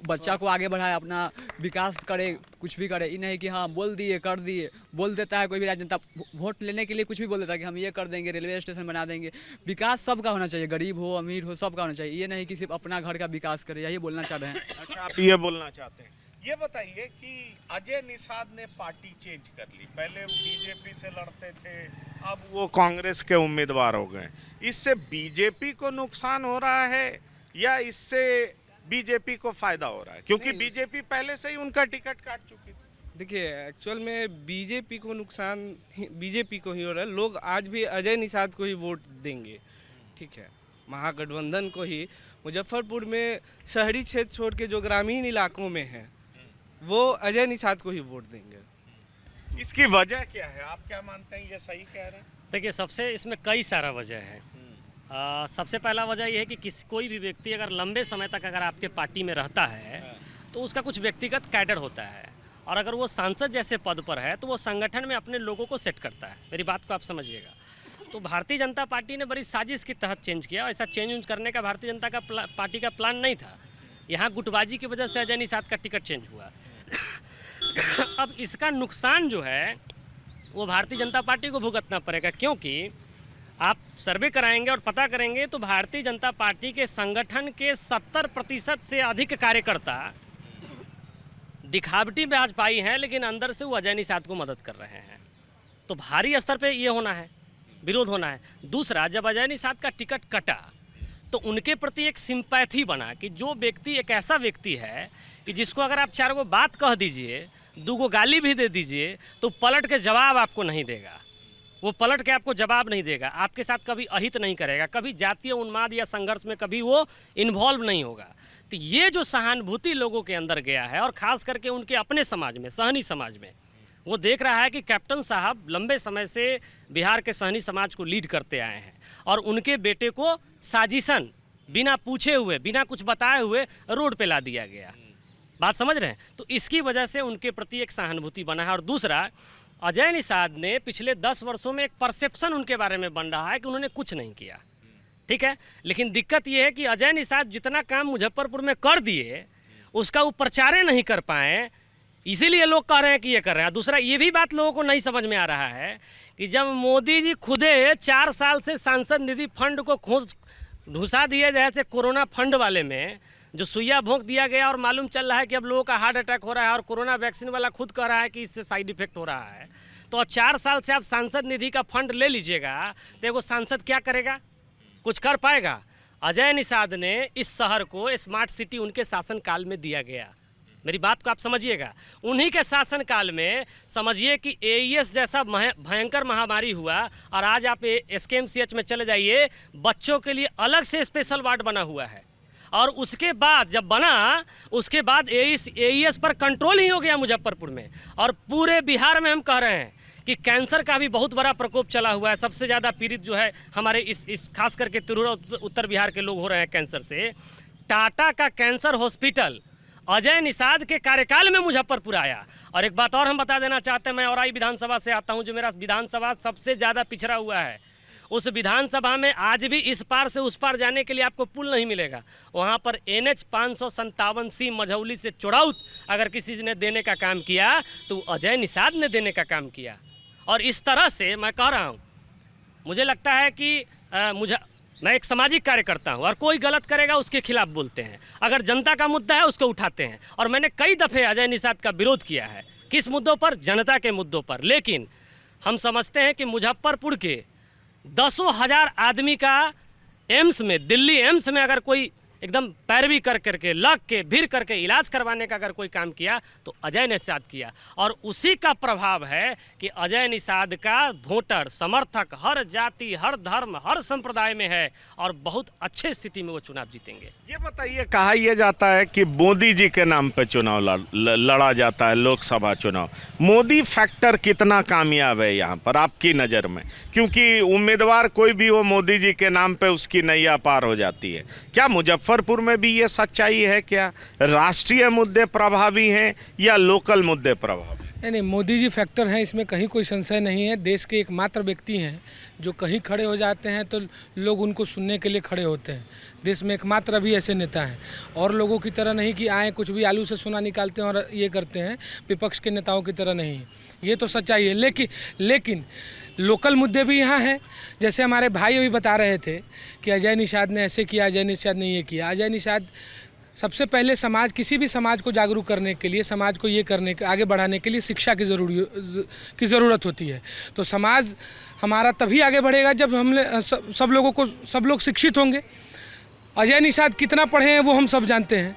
बच्चा को आगे बढ़ाए, अपना विकास करे, कुछ भी करे। ये नहीं कि हाँ बोल दिए कर दिए। बोल देता है कोई भी राजनेता, वोट लेने के लिए कुछ भी बोल देता है कि हम ये कर देंगे, रेलवे स्टेशन बना देंगे। विकास सबका होना चाहिए, गरीब हो अमीर हो सबका होना चाहिए। ये नहीं कि सिर्फ अपना घर का विकास करे, यही बोलना चाह रहे हैं। अच्छा, आप ये बोलना चाहते हैं। ये बताइए कि अजय निषाद ने पार्टी चेंज कर ली। पहले बीजेपी से लड़ते थे, अब वो कांग्रेस के उम्मीदवार हो गए। इससे बीजेपी को नुकसान हो रहा है या इससे बीजेपी को फायदा हो रहा है? क्योंकि बीजेपी पहले से ही उनका टिकट काट चुकी थी। देखिए, एक्चुअल में बीजेपी को नुकसान बीजेपी को ही हो रहा है। लोग आज भी अजय निषाद को ही वोट देंगे, ठीक है, महागठबंधन को ही। मुजफ्फरपुर में शहरी क्षेत्र छोड़ के जो ग्रामीण इलाकों में हैं वो अजय निषाद को ही वोट देंगे। इसकी वजह क्या है? आप क्या मानते हैं? ये सही कह रहे हैं? देखिए, सबसे इसमें कई सारा वजह है। सबसे पहला वजह यह है कि कोई भी व्यक्ति अगर लंबे समय तक अगर आपके पार्टी में रहता है तो उसका कुछ व्यक्तिगत कैडर होता है, और अगर वो सांसद जैसे पद पर है तो वो संगठन में अपने लोगों को सेट करता है। मेरी बात को आप समझिएगा। तो भारतीय जनता पार्टी ने बड़ी साजिश के तहत चेंज किया। ऐसा चेंज करने का भारतीय जनता का पार्टी का प्लान नहीं था। यहाँ गुटबाजी की वजह से अजय निषाद का टिकट चेंज हुआ। अब इसका नुकसान जो है वो भारतीय जनता पार्टी को भुगतना पड़ेगा, क्योंकि आप सर्वे कराएंगे और पता करेंगे तो भारतीय जनता पार्टी के संगठन के 70% से अधिक कार्यकर्ता दिखावटी में आज पाई हैं, लेकिन अंदर से वो अजय निषाद को मदद कर रहे हैं। तो भारी स्तर पे ये होना है, विरोध होना है। दूसरा, जब अजय निषाद का टिकट कटा तो उनके प्रति एक सिंपैथी बना कि जो व्यक्ति एक ऐसा व्यक्ति है कि जिसको अगर आप 4 गो बात कह दीजिए, 2 गो गाली भी दे दीजिए तो पलट के जवाब आपको नहीं देगा। वो पलट के आपको जवाब नहीं देगा, आपके साथ कभी अहित नहीं करेगा, कभी जातीय उन्माद या संघर्ष में कभी वो इन्वॉल्व नहीं होगा। तो ये जो सहानुभूति लोगों के अंदर गया है, और ख़ास करके उनके अपने समाज में, सहनी समाज में, वो देख रहा है कि कैप्टन साहब लंबे समय से बिहार के सहनी समाज को लीड करते आए हैं और उनके बेटे को साजिशन बिना पूछे हुए, बिना कुछ बताए हुए रोड पे ला दिया गया। बात समझ रहे हैं? तो इसकी वजह से उनके प्रति एक सहानुभूति बना है। और दूसरा, अजय निषाद ने पिछले 10 वर्षों में एक परसेप्शन उनके बारे में बन रहा है कि उन्होंने कुछ नहीं किया, ठीक है। लेकिन दिक्कत ये है कि अजय निषाद जितना काम मुजफ्फरपुर में कर दिए उसका वो प्रचार नहीं कर पाए, इसीलिए लोग कह रहे हैं कि ये कर रहे हैं। दूसरा, ये भी बात लोगों को नहीं समझ में आ रहा है कि जब मोदी जी खुदे 4 साल से सांसद निधि फंड को घुसा दिए, जैसे कोरोना फंड वाले में जो सुइया भोंक दिया गया और मालूम चल रहा है कि अब लोगों का हार्ट अटैक हो रहा है और कोरोना वैक्सीन वाला खुद कह रहा है कि इससे साइड इफेक्ट हो रहा है, तो 4 साल से आप सांसद निधि का फंड ले लीजिएगा तो एगो सांसद क्या करेगा? कुछ कर पाएगा? अजय निषाद ने इस शहर को स्मार्ट सिटी उनके शासनकाल में दिया गया। मेरी बात को आप समझिएगा, उन्हीं के शासनकाल में समझिए कि एईएस जैसा भयंकर महामारी हुआ और आज आप एसकेएमसीएच में चले जाइए, बच्चों के लिए अलग से स्पेशल वार्ड बना हुआ है। और उसके बाद जब बना, उसके बाद एईएस पर कंट्रोल ही हो गया मुजफ्फरपुर में। और पूरे बिहार में हम कह रहे हैं कि कैंसर का भी बहुत बड़ा प्रकोप चला हुआ है। सबसे ज़्यादा पीड़ित जो है हमारे इस खास करके त्रिपुरा उत्तर बिहार के लोग हो रहे हैं कैंसर से। टाटा का कैंसर हॉस्पिटल अजय निषाद के कार्यकाल में मुजफ्फरपुर आया। और एक बात और हम बता देना चाहते हैं, मैं औराई विधानसभा से आता हूं, जो मेरा विधानसभा सबसे ज़्यादा पिछड़ा हुआ है। उस विधानसभा में आज भी इस पार से उस पार जाने के लिए आपको पुल नहीं मिलेगा। वहाँ पर NH 557C मझौली से चौड़ाउत अगर किसी ने देने का काम किया तो अजय निषाद ने देने का काम किया। और इस तरह से मैं कह रहा हूँ, मुझे लगता है कि मैं एक सामाजिक कार्यकर्ता हूँ और कोई गलत करेगा उसके खिलाफ बोलते हैं, अगर जनता का मुद्दा है उसको उठाते हैं। और मैंने कई दफ़े अजय निषाद का विरोध किया है। किस मुद्दों पर? जनता के मुद्दों पर। लेकिन हम समझते हैं कि मुजफ्फरपुर के 10,000 आदमी का एम्स में, दिल्ली एम्स में अगर कोई एकदम पैरवी कर करके लग के भीड़ करके इलाज करवाने का अगर कोई काम किया तो अजय निषाद किया। और उसी का प्रभाव है कि अजय निषाद का वोटर समर्थक हर जाति, हर धर्म, हर संप्रदाय में है और बहुत अच्छे स्थिति में वो चुनाव जीतेंगे। ये बताइए, कहा यह जाता है कि मोदी जी के नाम पे चुनाव लड़ा जाता है, लोकसभा चुनाव। मोदी फैक्टर कितना कामयाब है यहाँ पर आपकी नज़र में? क्योंकि उम्मीदवार कोई भी हो, मोदी जी के नाम पे उसकी नैया पार हो जाती है। क्या मुजफ्फरपुर में भी ये सच्चाई है? क्या राष्ट्रीय मुद्दे प्रभावी हैं या लोकल मुद्दे प्रभावी? नहीं, मोदी जी फैक्टर हैं, इसमें कहीं कोई संशय नहीं है। देश के एकमात्र व्यक्ति हैं जो कहीं खड़े हो जाते हैं तो लोग उनको सुनने के लिए खड़े होते हैं। देश में एकमात्र अभी ऐसे नेता हैं, और लोगों की तरह नहीं कि आए कुछ भी आलू से सोना निकालते हैं और ये करते हैं। विपक्ष के नेताओं की तरह नहीं, ये तो सच्चाई है। लेकिन लोकल मुद्दे भी यहाँ हैं। जैसे हमारे भाई अभी बता रहे थे कि अजय निषाद ने ऐसे किया, अजय निषाद ने ये किया। अजय निषाद सबसे पहले किसी भी समाज को जागरूक करने के लिए, समाज को ये करने के, आगे बढ़ाने के लिए शिक्षा की ज़रूरत होती है। तो समाज हमारा तभी आगे बढ़ेगा जब सब लोग शिक्षित होंगे। अजय निषाद कितना पढ़े हैं वो हम सब जानते हैं।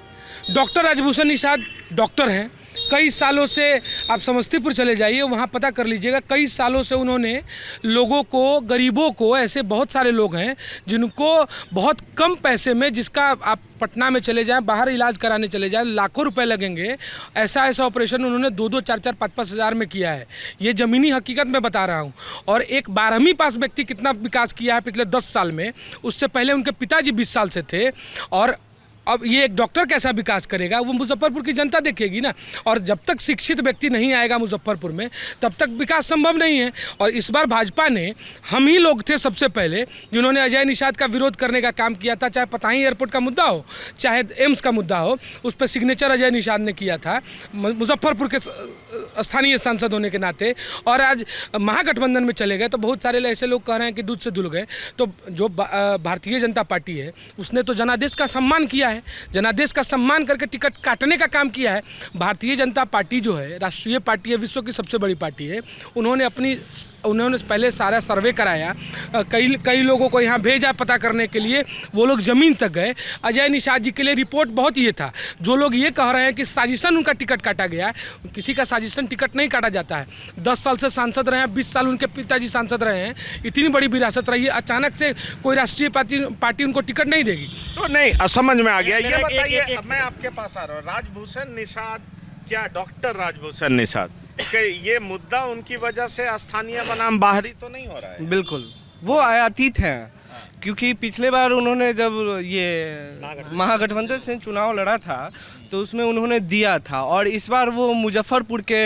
डॉक्टर राजभूषण निषाद डॉक्टर हैं। कई सालों से आप समस्तीपुर चले जाइए, वहाँ पता कर लीजिएगा, कई सालों से उन्होंने लोगों को, गरीबों को, ऐसे बहुत सारे लोग हैं जिनको बहुत कम पैसे में, जिसका आप पटना में चले जाएं, बाहर इलाज कराने चले जाएं, लाखों रुपए लगेंगे, ऐसा ऑपरेशन उन्होंने 2-2, 4-4, 5-5 हज़ार में किया है। ये ज़मीनी हकीकत में बता रहा हूँ। और एक 12वीं पास व्यक्ति कितना विकास किया है पिछले 10 साल में, उससे पहले उनके पिताजी 20 साल से थे। और अब ये एक डॉक्टर कैसा विकास करेगा, वो मुजफ्फरपुर की जनता देखेगी ना। और जब तक शिक्षित व्यक्ति नहीं आएगा मुजफ्फरपुर में, तब तक विकास संभव नहीं है। और इस बार भाजपा ने, हम ही लोग थे सबसे पहले जिन्होंने अजय निषाद का विरोध करने का काम किया था। चाहे पताही एयरपोर्ट का मुद्दा हो, चाहे एम्स का मुद्दा हो, उस पर सिग्नेचर अजय निषाद ने किया था, मुजफ्फरपुर के स्थानीय सांसद होने के नाते। और आज महागठबंधन में चले गए तो बहुत सारे ऐसे लोग कह रहे हैं कि दूध से धुल गए। तो जो भारतीय जनता पार्टी है उसने तो जनादेश का सम्मान किया है, जनादेश का सम्मान करके टिकट काटने का काम किया है। भारतीय जनता पार्टी जो है राष्ट्रीय पार्टी है, विश्व की सबसे बड़ी पार्टी है। उन्होंने पहले सारा सर्वे कराया, कई लोगों को यहाँ भेजा पता करने के लिए, वो लोग ज़मीन तक गए। अजय निषाद जी के लिए रिपोर्ट बहुत ये था। जो लोग ये कह रहे हैं कि साजिशन उनका टिकट काटा गया, किसी का साजिश राजस्थान टिकट नहीं काटा जाता है। 10 साल से सांसद रहे हैं, 20 साल उनके पिताजी सांसद रहे हैं, इतनी बड़ी विरासत रही है, अचानक से कोई राष्ट्रीय पार्टी उनको टिकट नहीं देगी। तो नहीं, समझ में आ गया। ये बताइए, मैं आपके पास आ रहा हूँ, राजभूषण निषाद, क्या डॉक्टर राजभूषण निषाद, ये मुद्दा उनकी वजह से स्थानीय बनाम बाहरी तो नहीं हो रहा है? बिल्कुल, वो आयातित हैं, क्योंकि पिछले बार उन्होंने जब ये महागठबंधन से चुनाव लड़ा था तो उसमें उन्होंने दिया था, और इस बार वो मुजफ्फरपुर के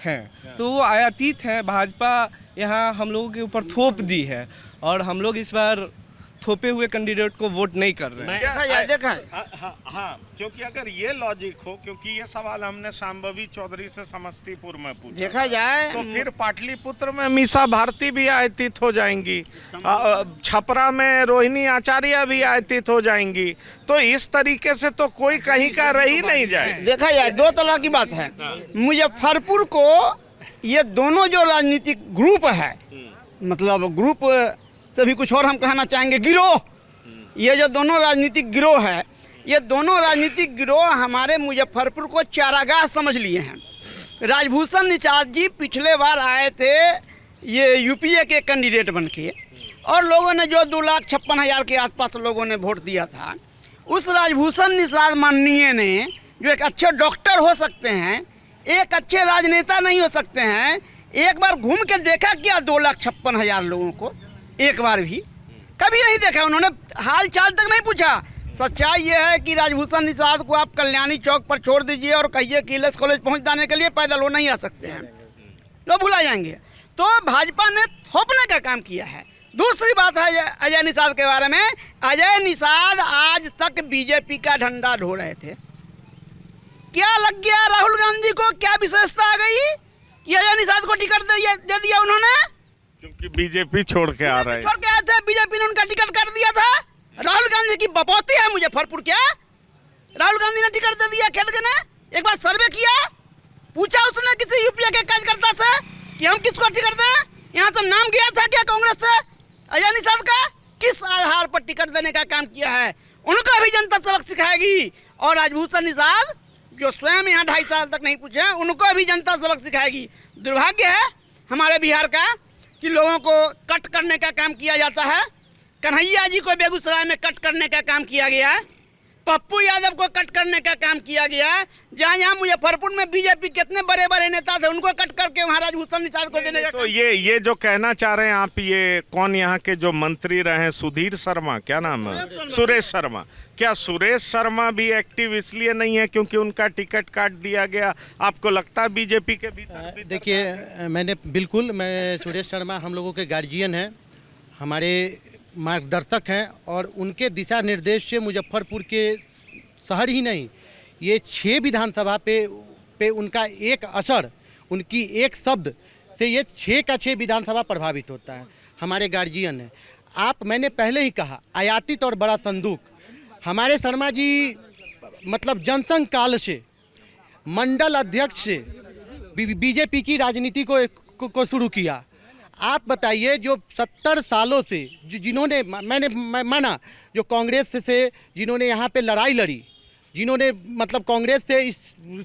हैं, तो वो आयातित हैं। भाजपा यहाँ हम लोगों के ऊपर थोप दी है, और हम लोग इस बार थोपे हुए कैंडिडेट को वोट नहीं कर रहे हैं। देखा हाँ, क्योंकि अगर ये लॉजिक हो, क्योंकि ये सवाल हमने शांभवी चौधरी से समस्तीपुर में पूछा, देखा जाए तो फिर पाटलिपुत्र में मीसा भारती भी आयतित हो जाएंगी, छपरा में रोहिणी आचार्य भी आयतित हो जाएंगी, तो इस तरीके से तो कोई कहीं का रह ही नहीं जाए। देखा जाए, दो तरह की बात है। मुजफ्फरपुर को ये दोनों जो राजनीतिक ग्रुप है, मतलब ग्रुप से भी कुछ और हम कहना चाहेंगे, गिरोह, ये जो दोनों राजनीतिक गिरोह है, ये दोनों राजनीतिक गिरोह हमारे मुजफ्फरपुर को चारागाह समझ लिए हैं। राजभूषण निषाद जी पिछले बार आए थे ये यूपीए के कैंडिडेट बन के, और लोगों ने जो 2,56,000 के आसपास लोगों ने वोट दिया था, उस राजभूषण निषाद माननीय ने, जो एक अच्छे डॉक्टर हो सकते हैं, एक अच्छे राजनेता नहीं हो सकते हैं, एक बार घूम के देखा क्या 2,56,000 लोगों को? एक बार भी कभी नहीं देखा उन्होंने, हाल चाल तक नहीं पूछा। सच्चाई ये है कि राजभूषण निषाद को आप कल्याणी चौक पर छोड़ दीजिए और कहिए कि एलएस कॉलेज पहुंच जाने के लिए पैदल वो नहीं आ सकते हैं, लोग भुला जाएंगे। तो भाजपा ने थोपने का काम किया है। दूसरी बात है अजय निषाद के बारे में। अजय निषाद आज तक बीजेपी का झंडा ढो रहे थे, क्या लग गया राहुल गांधी को? क्या विशेषता आ गई कि अजय निषाद को टिकट दे दिया उन्होंने? क्योंकि बीजेपी छोड़ के आ रहे हैं। छोड़ के आए थे, बीजेपी ने उनका टिकट कर दिया था। राहुल गांधी की बपौती है मुजफ्फरपुर, क्या राहुल गांधी ने टिकट दे दिया खेड़ के ने? एक बार सर्वे किया, पूछा उसने किसी यूपीए के कार्यकर्ता से कि हम किसको टिकट दें? यहाँ से नाम गया था क्या कांग्रेस से अजय निषाद का? किस आधार पर टिकट देने का काम किया है? उनको भी जनता सबक सिखाएगी। और राजभूषण निषाद जो स्वयं यहाँ 2.5 साल तक नहीं पूछे, उनको भी जनता सबक सिखाएगी। दुर्भाग्य है हमारे बिहार का कि लोगों को कट करने का काम किया जाता है। कन्हैया जी को बेगूसराय में कट करने का काम किया गया, पप्पू यादव को कट करने का काम किया गया। जहाँ मुजफ्फरपुर में बीजेपी कितने बड़े बड़े नेता थे, उनको कट करके वहाँ राजभूषण निषाद को देने का। तो ये जो कहना चाह रहे हैं आप, ये कौन यहाँ के जो मंत्री रहे, सुधीर शर्मा, क्या नाम है, सुरेश शर्मा, क्या सुरेश शर्मा भी एक्टिव इसलिए नहीं है क्योंकि उनका टिकट काट दिया गया? आपको लगता है बीजेपी के भीतर? देखिए, मैं सुरेश शर्मा हम लोगों के गार्जियन हैं, हमारे मार्गदर्शक हैं, और उनके दिशा निर्देश से मुजफ्फरपुर के शहर ही नहीं, ये 6 विधानसभा पे उनका एक असर, उनकी एक शब्द से ये 6 का 6 विधानसभा प्रभावित होता है। हमारे गार्जियन हैं आप। मैंने पहले ही कहा, आयातित और बड़ा संदूक। हमारे शर्मा जी मतलब जनसंघ काल से मंडल अध्यक्ष से बीजेपी की राजनीति को शुरू किया। आप बताइए, जो 70 सालों से जिन्होंने मैंने माना, जो कांग्रेस से जिन्होंने यहाँ पे लड़ाई लड़ी, जिन्होंने मतलब कांग्रेस से इस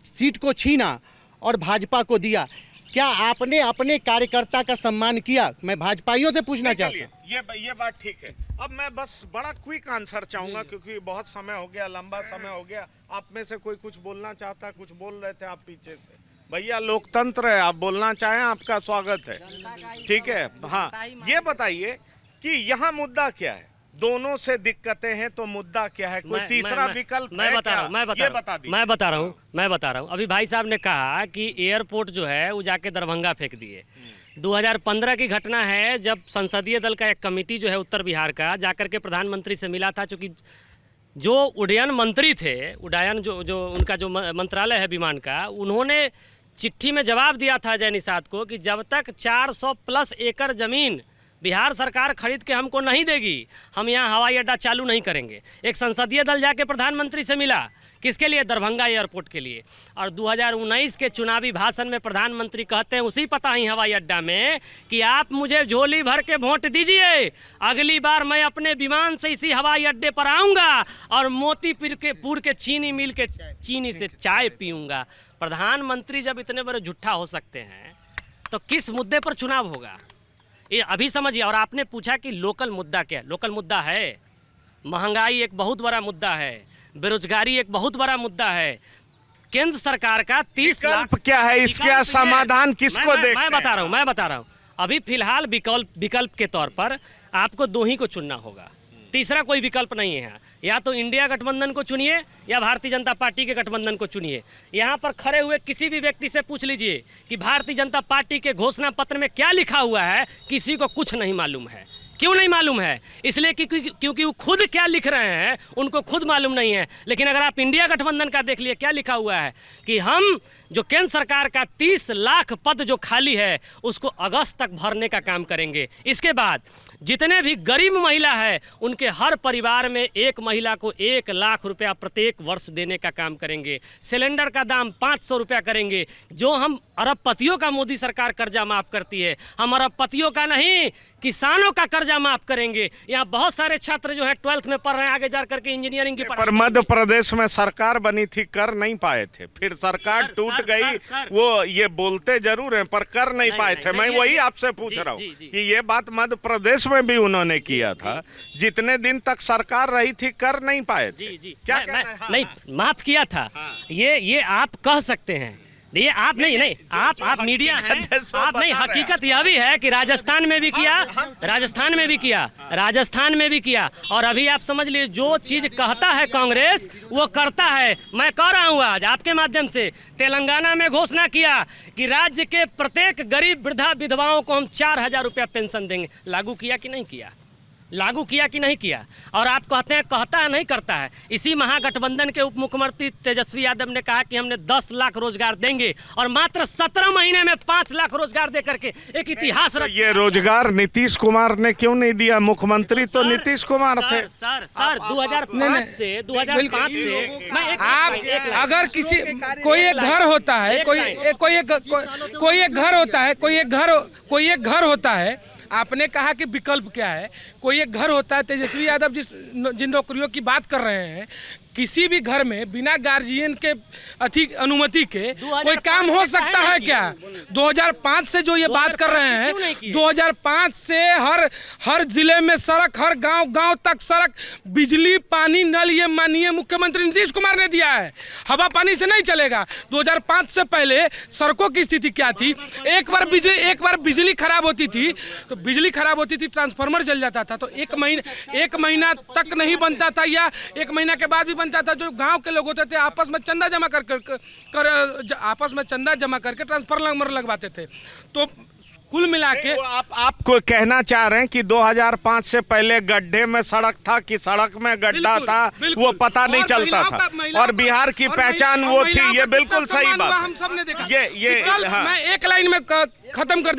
सीट को छीना और भाजपा को दिया, क्या आपने अपने कार्यकर्ता का सम्मान किया? मैं भाजपाइयों से पूछना चाहता हूँ। ये बात ठीक है। अब मैं बस बड़ा क्विक आंसर चाहूंगा क्योंकि बहुत समय हो गया, लंबा समय हो गया। आप में से कोई कुछ बोलना चाहता है? कुछ बोल रहे थे आप पीछे से। भैया, लोकतंत्र है, आप बोलना चाहें, आपका स्वागत है, ठीक है। हाँ, ये बताइए कि यहाँ मुद्दा क्या है? दोनों से दिक्कतें हैं, तो मुद्दा क्या है? कोई तीसरा विकल्प है? मैं बता रहा हूँ। अभी भाई साहब ने कहा कि एयरपोर्ट जो है वो जाके दरभंगा फेंक दिए। 2015 की घटना है, जब संसदीय दल का एक कमेटी जो है उत्तर बिहार का जाकर के प्रधानमंत्री से मिला था, चूँकि जो उड्डयन मंत्री थे, उड्डयन जो उनका जो मंत्रालय है विमान का, उन्होंने चिट्ठी में जवाब दिया था अजय निषाद को कि जब तक 400+ एकड़ ज़मीन बिहार सरकार खरीद के हमको नहीं देगी, हम यहाँ हवाई अड्डा चालू नहीं करेंगे। एक संसदीय दल जाके प्रधानमंत्री से मिला, किसके लिए? दरभंगा एयरपोर्ट के लिए। और 2019 के चुनावी भाषण में प्रधानमंत्री कहते हैं उसी पताही हवाई अड्डा में कि आप मुझे झोली भर के वोट दीजिए, अगली बार मैं अपने विमान से इसी हवाई अड्डे पर आऊँगा और मोतीपुर के चीनी मिल के चीनी से चाय पीऊँगा। प्रधानमंत्री जब इतने बड़े झूठा हो सकते हैं तो किस मुद्दे पर चुनाव होगा, ये अभी समझिए। और आपने पूछा कि लोकल मुद्दा क्या है, लोकल मुद्दा है महंगाई, एक बहुत बड़ा मुद्दा है, बेरोजगारी एक बहुत बड़ा मुद्दा है। केंद्र सरकार का 30 लाख क्या है, इसका समाधान किसको देखते हैं? मैं बता रहा हूँ। अभी फिलहाल विकल्प के तौर पर आपको 2 ही को चुनना होगा, तीसरा कोई विकल्प नहीं है। या तो इंडिया गठबंधन को चुनिए या भारतीय जनता पार्टी के गठबंधन को चुनिए। यहाँ पर खड़े हुए किसी भी व्यक्ति से पूछ लीजिए कि भारतीय जनता पार्टी के घोषणा पत्र में क्या लिखा हुआ है, किसी को कुछ नहीं मालूम है। क्यों नहीं मालूम है? इसलिए क्योंकि वो खुद क्या लिख रहे हैं उनको खुद मालूम नहीं है। लेकिन अगर आप इंडिया गठबंधन का देख लिए, क्या लिखा हुआ है कि हम जो केंद्र सरकार का 30 लाख पद जो खाली है उसको अगस्त तक भरने का काम करेंगे। इसके बाद जितने भी गरीब महिला है उनके हर परिवार में एक महिला को 1 लाख रुपया प्रत्येक वर्ष देने का काम करेंगे। सिलेंडर का दाम 500 रुपया करेंगे। जो हम अरबपतियों का मोदी सरकार कर्जा माफ़ करती है, हम अरबपतियों का नहीं किसानों का कर्जा माफ़ करेंगे। यहाँ बहुत सारे छात्र जो है 12th में पढ़ रहे हैं, आगे जा करके इंजीनियरिंग की पर मध्य प्रदेश में सरकार बनी थी, कर नहीं पाए थे, फिर सरकार टूट गई। वो ये बोलते जरूर हैं पर कर नहीं पाए थे। मैं वही आपसे पूछ रहा हूँ कि ये बात मध्य प्रदेश में भी उन्होंने किया था, जितने दिन तक सरकार रही थी कर नहीं पाए थे। क्या नहीं माफ किया था। ये आप कह सकते हैं, ये आप नहीं आप मीडिया हैं, आप नहीं। हकीकत यह भी है कि राजस्थान में भी किया और अभी आप समझ लीजिए जो चीज कहता है कांग्रेस वो करता है। मैं कह रहा हूँ आज आपके माध्यम से, तेलंगाना में घोषणा किया कि राज्य के प्रत्येक गरीब वृद्धा विधवाओं को हम 4000 रुपया पेंशन देंगे। लागू किया कि नहीं किया? लागू किया कि नहीं किया? और आप कहते हैं कहता है नहीं करता है। इसी महागठबंधन के उप मुख्यमंत्री तेजस्वी यादव ने कहा कि हमने 10 लाख रोजगार देंगे और मात्र 17 महीने में 5 लाख रोजगार दे करके एक इतिहास रच। ये रोजगार नीतीश कुमार ने क्यों नहीं दिया? मुख्यमंत्री तो नीतीश कुमार थे। सर 2005 से आप अगर किसी कोई एक घर होता है, कोई एक घर होता है। आपने कहा कि विकल्प क्या है? कोई एक घर होता है। तेजस्वी यादव जिन नौकरियों की बात कर रहे हैं, किसी भी घर में बिना गार्जियन के अनुमति के कोई काम हो सकता है क्या? 2005 से जो ये बात कर रहे हैं, 2005 से हर जिले में सड़क, हर गांव तक सड़क, बिजली, पानी, नल, ये माननीय मुख्यमंत्री नीतीश कुमार ने दिया है। हवा पानी से नहीं चलेगा। 2005 से पहले सड़कों की स्थिति क्या थी? एक बार बिजली खराब होती थी ट्रांसफार्मर जल जाता था तो एक महीना तक नहीं बनता था, या 1 महीना के बाद भी बनता था। जो गांव के लोग होते थे आपस में चंदा जमा करके ट्रांसफार्मर लगवाते थे। तो कुल मिला के आपको कहना चाह रहे हैं कि 2005 से पहले गड्ढे में सड़क था कि सड़क में गड्ढा था वो पता नहीं चलता था, और बिहार की पहचान वो थी। ये बिल्कुल सही बात है। हम सब ने देखा। हाँ। मैं एक लाइन में खत्म कर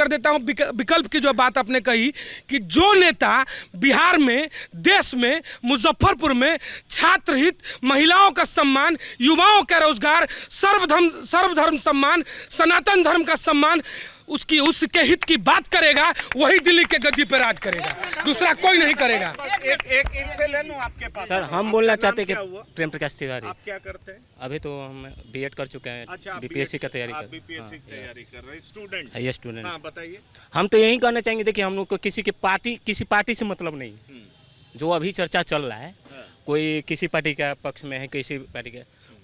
देता हूं। विकल्प की जो बात आपने कही कि जो नेता बिहार में, देश में, मुजफ्फरपुर में छात्र हित, महिलाओं का सम्मान, युवाओं का रोजगार, सर्वधर्म सम्मान, सनातन धर्म का सम्मान, उसके हित की बात करेगा वही दिल्ली के गद्दी पर राज करेगा, दूसरा कोई नहीं करेगा। एक इनसे ले लूं आपके पास। सर हम बोलना चाहते कि प्रेम प्रकाश तिवारी। आप क्या करते हैं? अभी तो हम बीएड कर चुके हैं। अच्छा, बीपीएससी का तैयारी कर रहे हैं। स्टूडेंट ये स्टूडेंट। हाँ, बताइए। हम तो यही कहना चाहेंगे, देखिए हम लोग को किसी पार्टी से मतलब नहीं। जो अभी चर्चा चल रहा है, कोई किसी पार्टी का पक्ष में है, किसी पार्टी का,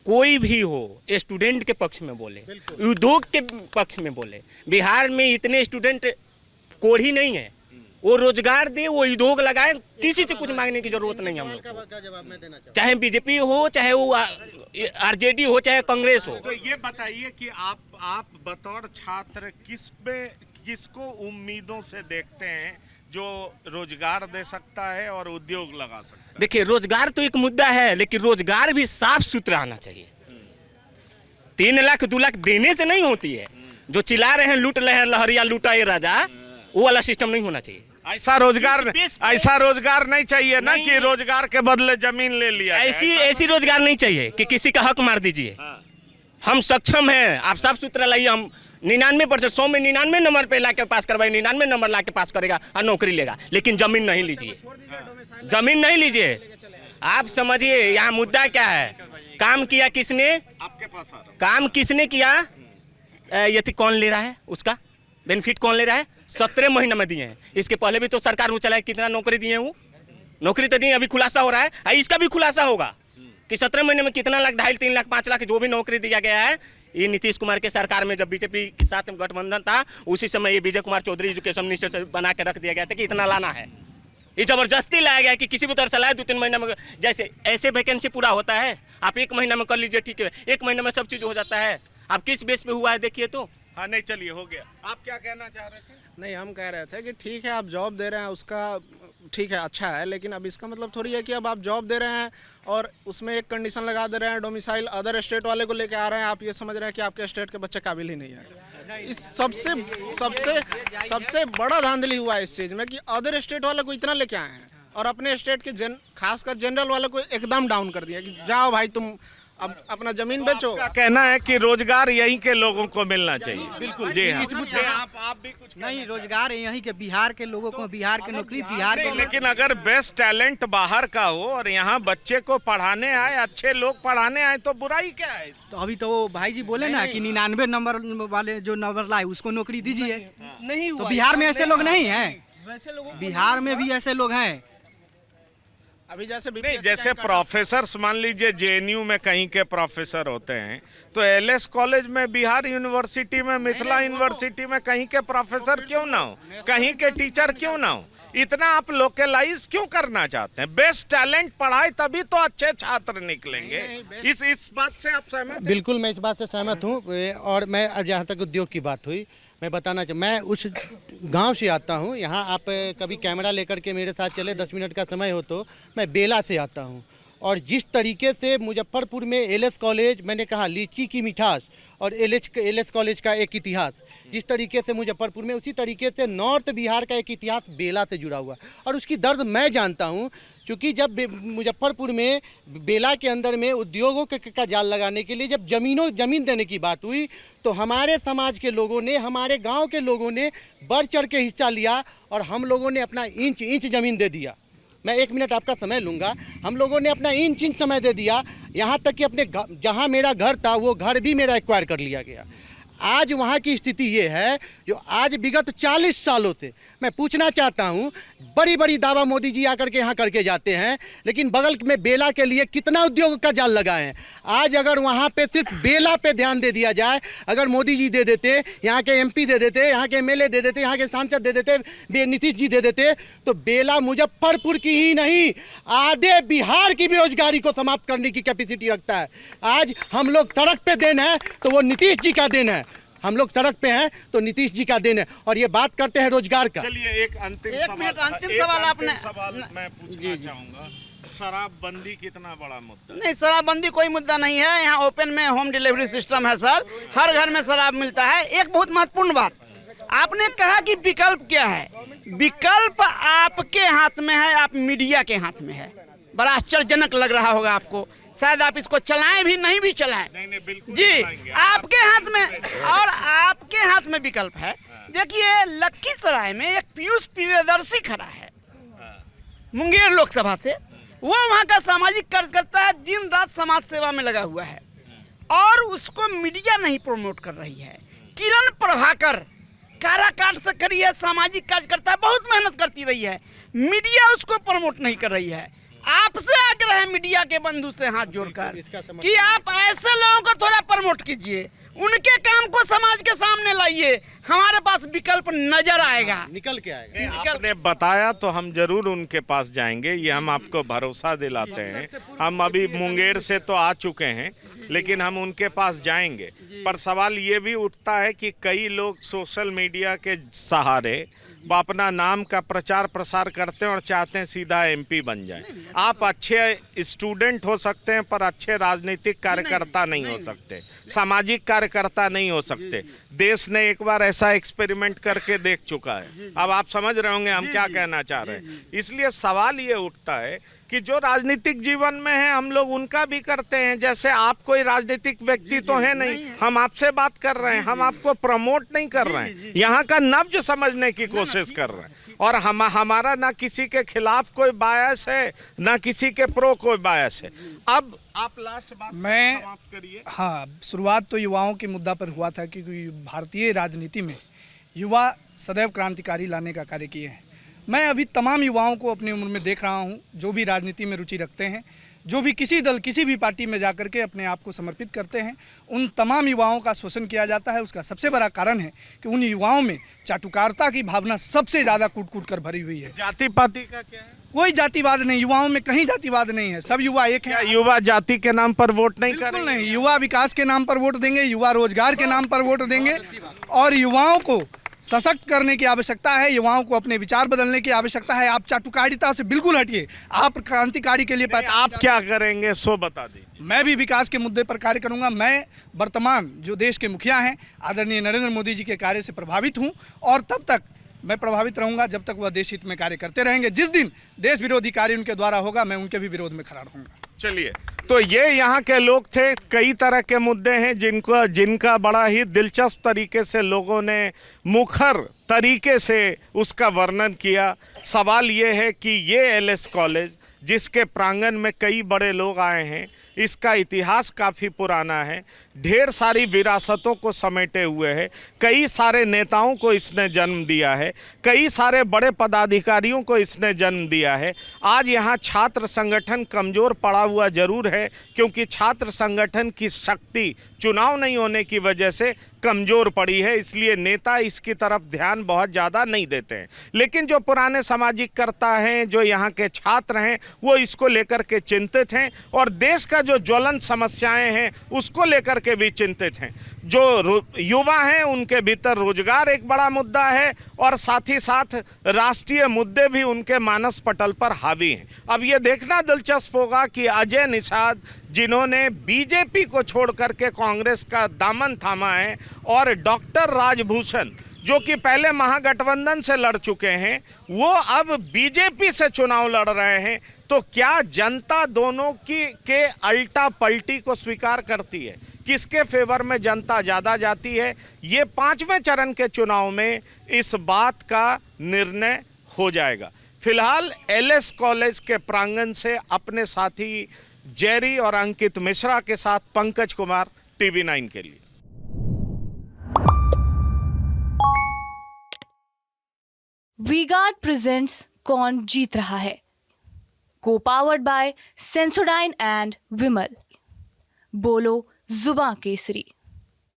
कोई भी हो, स्टूडेंट के पक्ष में बोले, उद्योग के पक्ष में बोले। बिहार में इतने स्टूडेंट कोढ़ी नहीं है, वो रोजगार दे, वो उद्योग लगाए, किसी से कुछ मांगने की जरूरत नहीं है हम लोग को। चाहे बीजेपी हो, चाहे वो आरजेडी हो, चाहे कांग्रेस हो। तो ये बताइए कि आप बतौर छात्र किसको उम्मीदों से देखते हैं जो रोजगार दे सकता है और उद्योग लगा सकता है? देखिए रोजगार तो एक मुद्दा है, लेकिन रोजगार भी साफ सुथरा आना चाहिए। 3 लाख 2 लाख देने से नहीं होती है। जो चिल्ला रहे हैं लूट लहरिया लूटाए राजा, वो वाला सिस्टम नहीं होना चाहिए। ऐसा रोजगार नहीं चाहिए ना कि रोजगार के बदले जमीन ले लिया। ऐसी रोजगार नहीं चाहिए कि किसी का हक मार दीजिए। हम सक्षम हैं, आप साफ सुथरा लाइए। हम 99% 100 में 99 नंबर पे ला के पास करवाए, 99 नंबर ला के पास करेगा और नौकरी लेगा, लेकिन जमीन नहीं लीजिए। आप समझिए यहाँ मुद्दा क्या है काम किया किसने? आपके पास आ रहा हूं। काम किसने किया? ये थी कौन ले रहा है उसका बेनिफिट? कौन ले रहा है? 17 महीने में दिए हैं। इसके पहले भी तो सरकार वो चलाए, कितना नौकरी दिए हैं? वो नौकरी तो दिए, अभी खुलासा हो रहा है, इसका भी खुलासा होगा कि 17 महीने में कितना लाख, 2.5, 3 लाख, 5 लाख जो भी नौकरी दिया गया है। ये नीतीश कुमार के सरकार में जब बीजेपी के साथ गठबंधन था, उसी समय ये विजय कुमार चौधरी एजुकेशन मिनिस्टर बना के रख दिया गया था कि इतना लाना है। ये जबरदस्ती लाया गया कि किसी भी तरह से लाए 2-3 महीने में। जैसे ऐसे वैकेंसी पूरा होता है, आप 1 महीना में कर लीजिए, ठीक है, 1 महीने में सब चीज़ हो जाता है। आप किस बेस पे हुआ है देखिए तो। हाँ नहीं, चलिए हो गया। आप क्या कहना चाह रहे थे? नहीं, हम कह रहे थे कि ठीक है आप जॉब दे रहे हैं, उसका ठीक है, अच्छा है, लेकिन अब इसका मतलब थोड़ी है कि अब आप जॉब दे रहे हैं और उसमें एक कंडीशन लगा दे रहे हैं, डोमिसाइल अदर स्टेट वाले को लेके आ रहे हैं, आप ये समझ रहे हैं कि आपके स्टेट के बच्चे काबिल ही नहीं है। इस सबसे बड़ा धांधली हुआ है इस चीज़ में कि अदर स्टेट वाले को इतना लेके आए हैं और अपने स्टेट के खासकर जनरल वाले को एकदम डाउन कर दिया कि जाओ भाई तुम अब अपना जमीन बेचो। आपका कहना है कि रोजगार यहीं के लोगों को मिलना चाहिए। बिल्कुल जी हाँ। आप भी कुछ नहीं, रोजगार यहीं के बिहार के लोगों को, बिहार के नौकरी बिहार के। लेकिन अगर बेस्ट टैलेंट बाहर का हो और यहाँ बच्चे को पढ़ाने आए, अच्छे लोग पढ़ाने आए, तो बुराई क्या है? तो अभी तो वो भाई जी बोले ना कि 99 नंबर वाले जो नंबर लाए उसको नौकरी दीजिए। नहीं, तो बिहार में ऐसे लोग नहीं हैं, बिहार में भी ऐसे लोग हैं। अभी जैसे प्रोफेसर मान लीजिए जेएनयू में कहीं के प्रोफेसर होते हैं, तो एलएस कॉलेज में, बिहार यूनिवर्सिटी में, मिथिला यूनिवर्सिटी में कहीं के प्रोफेसर क्यों ना हो, कहीं के टीचर क्यों ना हो? इतना आप लोकलाइज क्यों करना चाहते हैं? बेस्ट टैलेंट पढ़ाए तभी तो अच्छे छात्र निकलेंगे। इस बात से आप सहमत हैं? बिल्कुल, मैं इस बात से सहमत हूँ। और मैं जहाँ तक उद्योग की बात हुई, मैं बताना चाहूँ, मैं उस गांव से आता हूँ। यहाँ आप कभी कैमरा लेकर के मेरे साथ चले, 10 मिनट का समय हो तो मैं बेला से आता हूँ। और जिस तरीके से मुजफ्फरपुर में एलएस कॉलेज, मैंने कहा लीची की मिठास, और एलएस कॉलेज का एक इतिहास, जिस तरीके से मुजफ्फरपुर में, उसी तरीके से नॉर्थ बिहार का एक इतिहास बेला से जुड़ा हुआ। और उसकी दर्द मैं जानता हूँ, क्योंकि जब मुजफ्फरपुर में बेला के अंदर में उद्योगों का जाल लगाने के लिए जब ज़मीन देने की बात हुई, तो हमारे समाज के लोगों ने, हमारे गांव के लोगों ने बढ़ चढ़ के हिस्सा लिया और हम लोगों ने अपना इंच ज़मीन दे दिया। मैं 1 मिनट आपका समय लूँगा। हम लोगों ने अपना इंच समय दे दिया, यहाँ तक कि अपने जहाँ मेरा घर था वो घर भी मेरा एक्वायर कर लिया गया। आज वहाँ की स्थिति ये है जो आज विगत 40 सालों से मैं पूछना चाहता हूँ, बड़ी बड़ी दावा मोदी जी आकर के यहाँ करके जाते हैं, लेकिन बगल में बेला के लिए कितना उद्योग का जाल लगाए हैं। आज अगर वहाँ पे सिर्फ बेला पे ध्यान दे दिया जाए, अगर मोदी जी दे देते, यहाँ के एमपी दे देते, यहाँ के एमएलए दे देते, यहाँ के सांसद दे देते, नीतीश जी दे देते, तो बेला मुजफ्फरपुर की ही नहीं, आधे बिहार की बेरोजगारी को समाप्त करने की कैपेसिटी रखता है। आज हम लोग सड़क पे देन है तो वो नीतीश जी का देन है। हम लोग सड़क पे हैं तो नीतीश जी का दिन है। और ये बात करते हैं रोजगार का। चलिए एक अंतिम सवाल मैं पूछना चाहूंगा, शराबबंदी कितना बड़ा मुद्दा? नहीं, शराबबंदी कोई मुद्दा नहीं है। यहाँ ओपन में होम डिलीवरी सिस्टम है सर, हर घर में शराब मिलता है। एक बहुत महत्वपूर्ण बात, आपने कहा कि विकल्प क्या है। विकल्प आपके हाथ में है, आप मीडिया के हाथ में है। बड़ा आश्चर्यजनक लग रहा होगा आपको, शायद आप इसको चलाएं भी नहीं भी चलाएं। नहीं, बिल्कुल जी, आपके हाथ में, और आपके हाथ में विकल्प है। देखिए, लखीसराय में एक पीयूष प्रियदर्शी खड़ा है मुंगेर लोकसभा से, वो वहाँ का सामाजिक कार्यकर्ता है, दिन रात समाज सेवा में लगा हुआ है, और उसको मीडिया नहीं प्रमोट कर रही है। किरण प्रभाकर काराकाट से खड़ी है, सामाजिक कार्यकर्ता, बहुत मेहनत करती रही है, मीडिया उसको प्रमोट नहीं कर रही है। आपसे आग्रह है मीडिया के बंधु से हाथ जोड़कर कि आप ऐसे लोगों को थोड़ा प्रमोट कीजिए, उनके काम को समाज के सामने लाइए, हमारे पास विकल्प नजर आएगा, निकल के आएगा। आपने बताया तो हम जरूर उनके पास जाएंगे, ये हम आपको भरोसा दिलाते हैं। हम अभी मुंगेर से तो आ चुके हैं, लेकिन हम उनके पास जाएंगे। पर सवाल ये भी उठता है कि कई लोग सोशल मीडिया के सहारे वो अपना नाम का प्रचार प्रसार करते हैं और चाहते हैं सीधा एमपी बन जाए। आप अच्छे स्टूडेंट हो सकते हैं पर अच्छे राजनीतिक कार्यकर्ता नहीं हो सकते, सामाजिक कार्यकर्ता नहीं हो सकते। देश ने एक बार ऐसा एक्सपेरिमेंट करके देख चुका है। अब आप समझ रहे होंगे हम क्या कहना चाह रहे हैं। इसलिए सवाल ये उठता है कि जो राजनीतिक जीवन में है हम लोग उनका भी करते हैं। जैसे आप कोई राजनीतिक व्यक्ति तो है नहीं, हम आपसे बात कर रहे हैं, हम आपको प्रमोट नहीं कर रहे हैं, यहाँ का नब्ज समझने की कोशिश कर रहे हैं। और हमारा ना किसी के खिलाफ कोई बायस है, ना किसी के प्रो कोई बायस है। अब आप लास्ट बात मैं समाप्त करिए। हाँ, शुरुआत तो युवाओं के मुद्दा पर हुआ था क्योंकि भारतीय राजनीति में युवा सदैव क्रांतिकारी लाने का कार्य किए हैं। मैं अभी तमाम युवाओं को अपनी उम्र में देख रहा हूँ जो भी राजनीति में रुचि रखते हैं, जो भी किसी दल किसी भी पार्टी में जाकर के अपने आप को समर्पित करते हैं, उन तमाम युवाओं का शोषण किया जाता है। उसका सबसे बड़ा कारण है कि उन युवाओं में चाटुकारिता की भावना सबसे ज़्यादा कूट कूट कर भरी हुई है। जाति पाति का क्या है? कोई जातिवाद नहीं, युवाओं में कहीं जातिवाद नहीं है, सब युवा एक क्या हैं। युवा जाति के नाम पर वोट नहीं बिल्कुल करेंगे? नहीं, युवा विकास के नाम पर वोट देंगे, युवा रोजगार के नाम पर वोट देंगे और युवाओं को सशक्त करने की आवश्यकता है, युवाओं को अपने विचार बदलने की आवश्यकता है। आप चाटुकारिता से बिल्कुल हटिए, आप क्रांतिकारी के लिए आप क्या करेंगे सो बता दीजिए। मैं भी विकास के मुद्दे पर कार्य करूंगा। मैं वर्तमान जो देश के मुखिया हैं आदरणीय नरेंद्र मोदी जी के कार्य से प्रभावित हूं और तब तक मैं प्रभावित रहूंगा जब तक वह देश हित में कार्य करते रहेंगे। जिस दिन देश विरोधी कार्य उनके द्वारा होगा मैं उनके भी विरोध में खड़ा रहूंगा। चलिए, तो ये यहाँ के लोग थे। कई तरह के मुद्दे हैं जिनका बड़ा ही दिलचस्प तरीके से लोगों ने मुखर तरीके से उसका वर्णन किया। सवाल ये है कि ये एलएस कॉलेज जिसके प्रांगण में कई बड़े लोग आए हैं, इसका इतिहास काफ़ी पुराना है, ढेर सारी विरासतों को समेटे हुए है, कई सारे नेताओं को इसने जन्म दिया है, कई सारे बड़े पदाधिकारियों को इसने जन्म दिया है। आज यहाँ छात्र संगठन कमज़ोर पड़ा हुआ जरूर है क्योंकि छात्र संगठन की शक्ति चुनाव नहीं होने की वजह से कमज़ोर पड़ी है, इसलिए नेता इसकी तरफ ध्यान बहुत ज़्यादा नहीं देते हैं। लेकिन जो पुराने सामाजिक कर्ता हैं, जो यहाँ के छात्र हैं, वो इसको लेकर के चिंतित हैं और देश का जो ज्वलंत समस्याएं हैं उसको लेकर के भी चिंतित हैं। जो युवा हैं उनके भीतर रोजगार एक बड़ा मुद्दा है और साथ ही साथ राष्ट्रीय मुद्दे भी उनके मानस पटल पर हावी हैं। अब ये देखना दिलचस्प होगा कि अजय निषाद जिन्होंने बीजेपी को छोड़ करके कांग्रेस का दामन थामा है और डॉक्टर राजभूषण जो कि पहले महागठबंधन से लड़ चुके हैं, वो अब बीजेपी से चुनाव लड़ रहे हैं, तो क्या जनता दोनों के अल्टा पलटी को स्वीकार करती है? किसके फेवर में जनता ज़्यादा जाती है? ये 5वें चरण के चुनाव में इस बात का निर्णय हो जाएगा। फिलहाल एलएस कॉलेज के प्रांगण से अपने साथी जेरी और अंकित मिश्रा के साथ पंकज कुमार, TV9 के लिए। वी-गार्ड प्रेजेंट्स कौन जीत रहा है, को पावर्ड बाय सेंसोडाइन एंड विमल। बोलो जुबां केसरी।